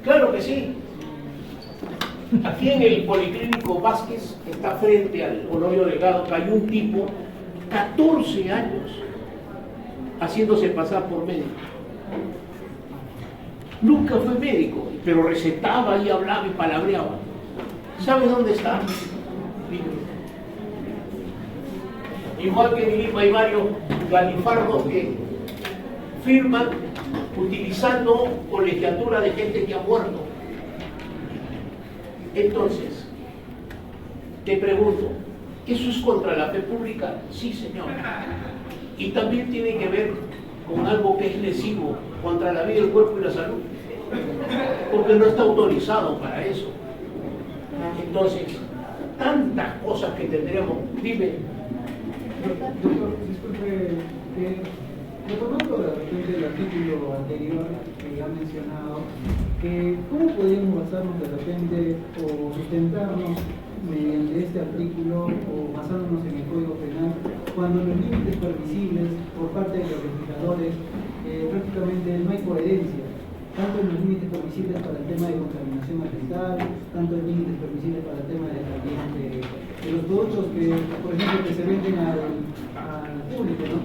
Claro que sí. Aquí en el Policlínico Vázquez, que está frente al Honorio Delgado, cayó un tipo, 14 años, haciéndose pasar por médico. Nunca fue médico, pero recetaba y hablaba y palabreaba. ¿Sabe dónde está? Igual que en Lima hay varios galifardos que firman utilizando colegiatura de gente que ha muerto. Entonces, te pregunto, ¿eso es contra la fe pública? Sí, señor. Y también tiene que ver con algo que es lesivo contra la vida, el cuerpo y la salud, porque no está autorizado para eso. Entonces, tantas cosas que tendríamos. Dime. Doctor, disculpe, retomando de repente el artículo anterior que ha mencionado, ¿cómo podríamos basarnos de repente o sustentarnos mediante este artículo o basándonos en el Código Penal cuando los límites permisibles por parte de los legisladores prácticamente no hay coherencia? Tanto en los límites permisibles para el tema de contaminación ambiental, tanto en límites permisibles para el tema de los productos que, por ejemplo, que se venden al público, ¿no?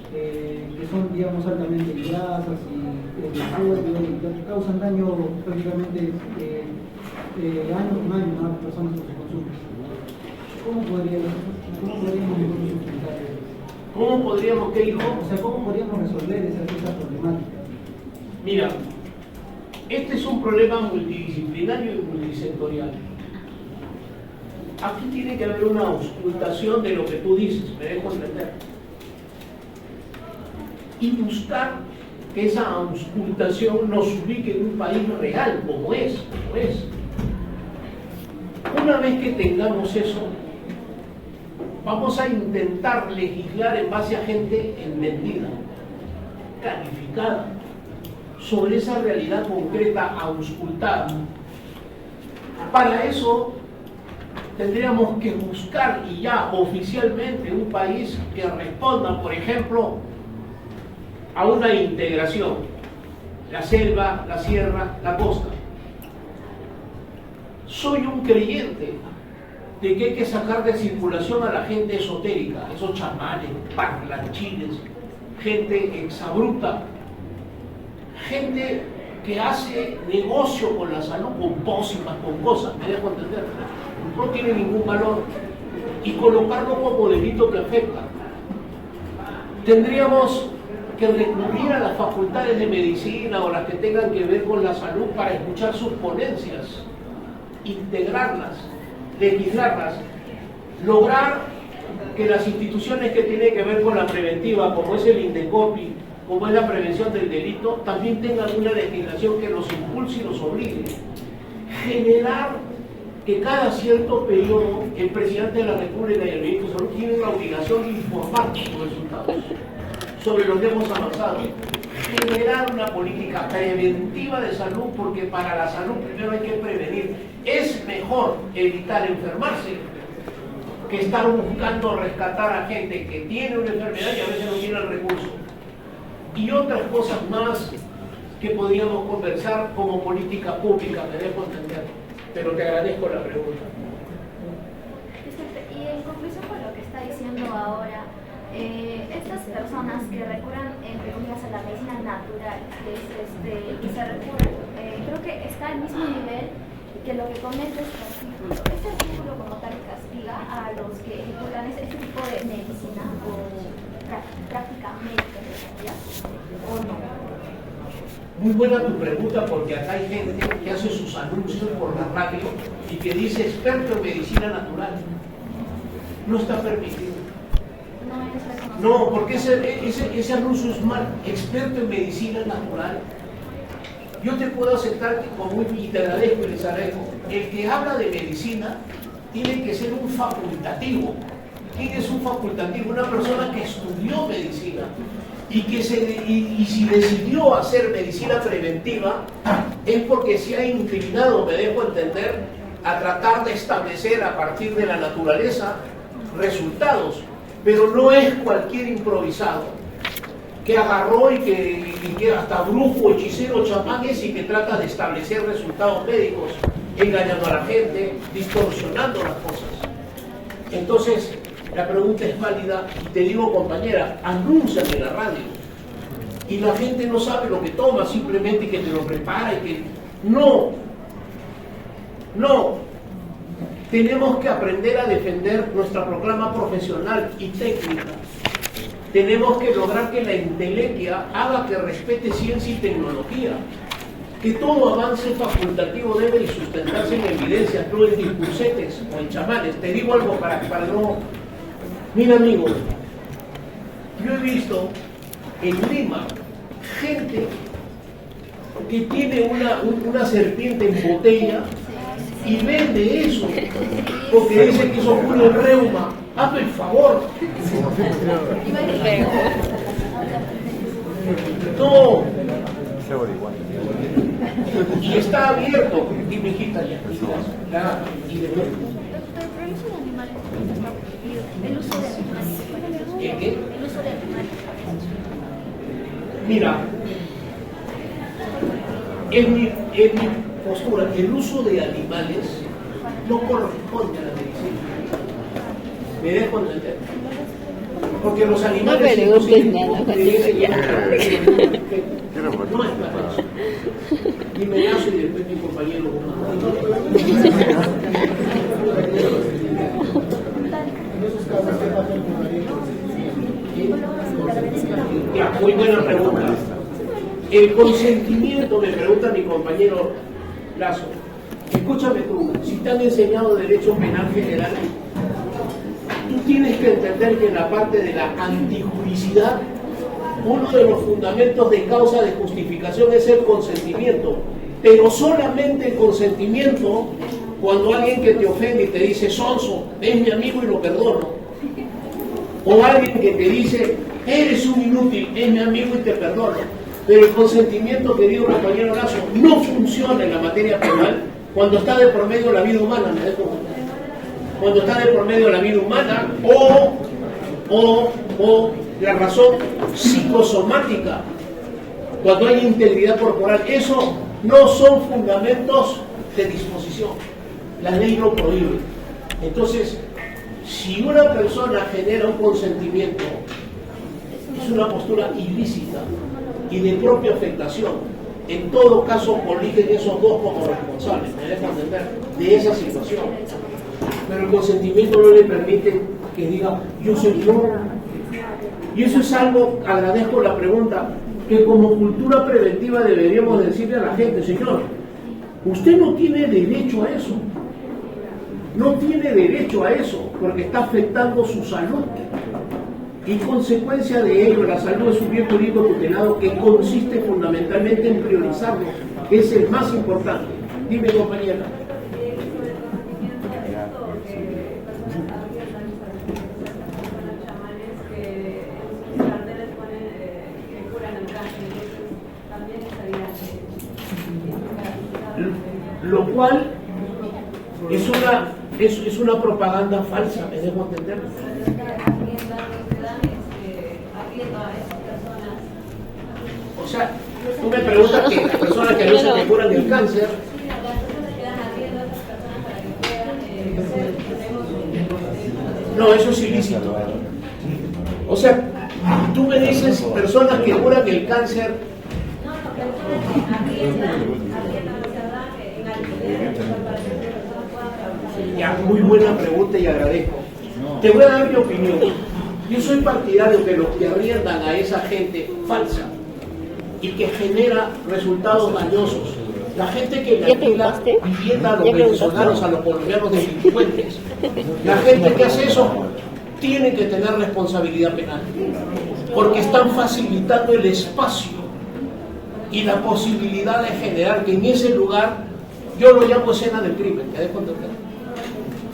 Que son, digamos, altamente grasas y y que causan daño prácticamente año con año a las personas que se consumen. ¿Cómo podríamos nosotros sustentar eso? ¿Cómo podríamos, qué dijo? O sea, ¿cómo podríamos resolver esa problemática? Mira, este es un problema multidisciplinario y multisectorial. Aquí tiene que haber una auscultación de lo que tú dices, me dejo entender. Y buscar que esa auscultación nos ubique en un país real, como es. Una vez que tengamos eso, vamos a intentar legislar en base a gente entendida, calificada, sobre esa realidad concreta auscultada. Para eso tendríamos que buscar y ya oficialmente un país que responda, por ejemplo, a una integración, la selva, la sierra, la costa. Soy un creyente de que hay que sacar de circulación a la gente esotérica, esos chamanes, parlanchines, gente exabrupta, gente que hace negocio con la salud, con pócimas, con cosas, me dejo entender, no tiene ningún valor, y colocarlo como delito que afecta. Tendríamos que recurrir a las facultades de medicina o las que tengan que ver con la salud para escuchar sus ponencias, integrarlas, legislarlas, lograr que las instituciones que tienen que ver con la preventiva, como es el INDECOPI, como es la prevención del delito, también tengan una legislación que los impulse y los obligue. Generar que cada cierto periodo el presidente de la República y el ministro de Salud tienen la obligación de informar sus resultados sobre lo que hemos avanzado. Generar una política preventiva de salud, porque para la salud primero hay que prevenir. Es mejor evitar enfermarse que estar buscando rescatar a gente que tiene una enfermedad y a veces no tiene el recurso. Y otras cosas más que podríamos conversar como política pública, me dejo entender. Pero te agradezco la pregunta. Y en conclusión con lo que está diciendo ahora, estas personas que recurran entre comillas a la medicina natural, que se recurren, creo que está al mismo nivel que lo que comenta este artículo. Este artículo como tal castiga a los que ejecutan este tipo de medicina o práctica médica, ¿o no? Muy buena tu pregunta, porque acá hay gente que hace sus anuncios por la radio y que dice experto en medicina natural. No está permitido. No, porque ese anuncio es mal. Experto en medicina natural. Yo te puedo aceptar que y te agradezco y les agradezco. El que habla de medicina tiene que ser un facultativo. ¿Quién es un facultativo? Una persona que estudió medicina y que si decidió hacer medicina preventiva es porque se ha inclinado, me dejo entender, a tratar de establecer a partir de la naturaleza resultados, pero no es cualquier improvisado que agarró y que hasta brujo, hechicero, chamán es y que trata de establecer resultados médicos, engañando a la gente, distorsionando las cosas. Entonces, la pregunta es válida y te digo, compañera, anuncian en la radio y la gente no sabe lo que toma, simplemente que te lo prepara y que... No, tenemos que aprender a defender nuestra proclama profesional y técnica. Tenemos que lograr que la intelequia haga que respete ciencia y tecnología, que todo avance facultativo debe sustentarse en evidencias, no en discursetes o en chamanes. Te digo algo para no... Mira, amigo, yo he visto en Lima gente que tiene una serpiente en botella y vende eso porque dice que eso cura el reuma. Hazme el favor. No. Y está abierto. Y mi hijita ya. Y de nuevo. El uso de animales. ¿Qué? El uso de animales. Mira, en mi postura, el uso de animales no corresponde a la medicina. ¿Me dejo entender? Porque los animales... No me preguntes nada, no es para eso. Dime caso y después mi compañero... Ya, muy buena pregunta. El consentimiento, me pregunta mi compañero Lazo. Escúchame tú, si te han enseñado Derecho Penal General, tú tienes que entender que en la parte de la antijuricidad, uno de los fundamentos de causa de justificación es el consentimiento, pero solamente el consentimiento cuando alguien que te ofende y te dice sonso, es mi amigo y lo perdono, o alguien que te dice eres un inútil, es mi amigo y te perdono. Pero el consentimiento, querido compañero Lazo, no funciona en la materia penal cuando está de por medio la vida humana, ¿me dejo contar? Cuando está de por medio la vida humana o la razón psicosomática, cuando hay integridad corporal, eso no son fundamentos de disposición. La ley lo prohíbe. Entonces, si una persona genera un consentimiento, es una postura ilícita y de propia afectación. En todo caso, coligen esos dos como responsables, me dejo entender, de esa situación. Pero el consentimiento no le permite que diga, yo soy yo. Y eso es algo, agradezco la pregunta, que como cultura preventiva deberíamos decirle a la gente, señor, usted no tiene derecho a eso. No tiene derecho a eso, porque está afectando su salud. Y consecuencia de ello, la salud es un bien jurídico tutelado que consiste fundamentalmente en priorizarlo, que es el más importante. Dime, compañera. Lo cual es una propaganda falsa, me dejo entender. O sea, tú me preguntas que las personas que no se te curan el cáncer. No, eso es ilícito. O sea, tú me dices personas que curan el cáncer. Ya, muy buena pregunta y agradezco. Te voy a dar mi opinión. Yo soy partidario de los que arriendan a esa gente falsa y que genera resultados dañosos. La gente que le alquila vivienda a los venezolanos, a los colombianos delincuentes. La gente que hace eso tiene que tener responsabilidad penal, porque están facilitando el espacio y la posibilidad de generar que en ese lugar, yo lo llamo escena del crimen, ¿te das cuenta?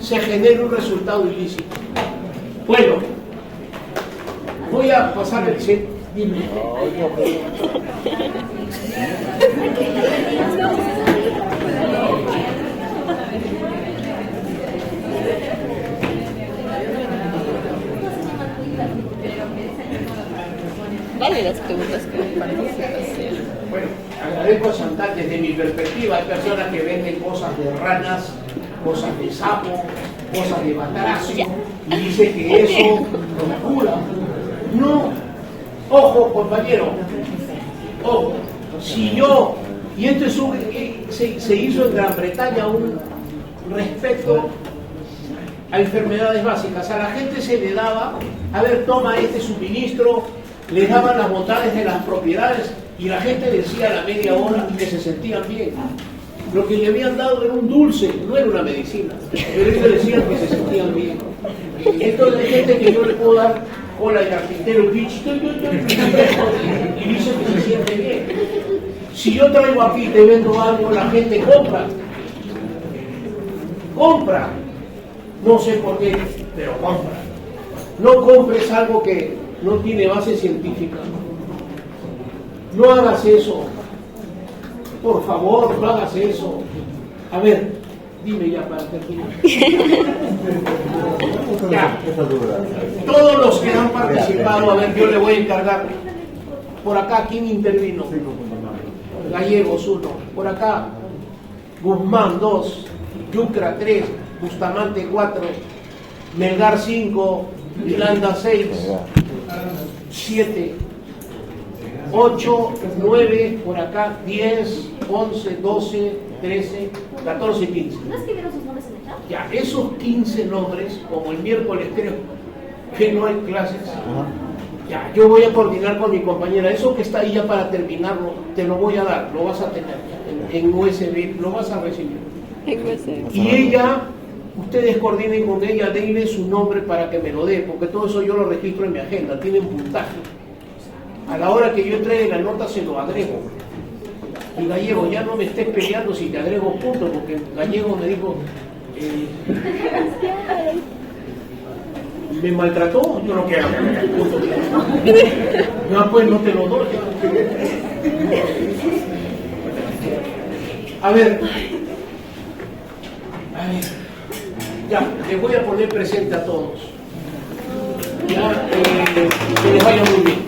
Se genere un resultado ilícito. Bueno, voy a pasar el set. Dime. Vale las preguntas que me participas. Bueno, agradezco a Chantal desde mi perspectiva. Hay personas que venden cosas de ranas, cosas de sapo, cosas de batracio, y dice que eso lo cura. No, ojo compañero, ojo, si yo, y esto es se hizo en Gran Bretaña un respecto a enfermedades básicas. A la gente se le daba, a ver, toma este suministro, le daban las bondades de las propiedades y la gente decía a la media hora que se sentían bien. Lo que le habían dado era un dulce, no era una medicina, pero ellos decían que se sentían bien. Entonces hay gente que yo le puedo dar cola de carpintero, y dice que se siente bien. Si yo traigo aquí y te vendo algo, la gente compra. Compra. No sé por qué, pero compra. No compres algo que no tiene base científica. No hagas eso. Por favor, no hagas eso. A ver, dime ya para terminar. Ya. Todos los que han participado, a ver, yo le voy a encargar. Por acá, ¿quién intervino? Gallegos 1. Por acá, Guzmán 2, Yucra 3, Bustamante 4, Melgar 5, Irlanda 6, 7, 8, 9, por acá 10, 11, 12, 13, 14, 15. ¿No escribieron sus nombres en el chat? Ya, esos 15 nombres, como el miércoles creo que no hay clases, ya, yo voy a coordinar con mi compañera. Eso que está ahí ya para terminarlo, te lo voy a dar, lo vas a tener en USB, lo vas a recibir. Y ella, ustedes coordinen con ella, denle su nombre para que me lo dé, porque todo eso yo lo registro en mi agenda, tienen puntaje. A la hora que yo entregue la nota se lo agrego. Y Gallego, ya no me estés peleando si te agrego puntos, porque Gallego me dijo, me maltrató, yo no quiero puntos. No, pues no te lo doy. A ver, ya, les voy a poner presente a todos. Ya, que les vaya muy bien.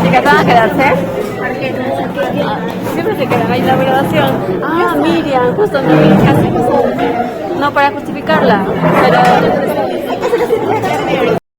¿Se van a quedarse? Siempre se quedan ahí la grabación. Ah, Miriam, justo Miriam. No, para justificarla. Pero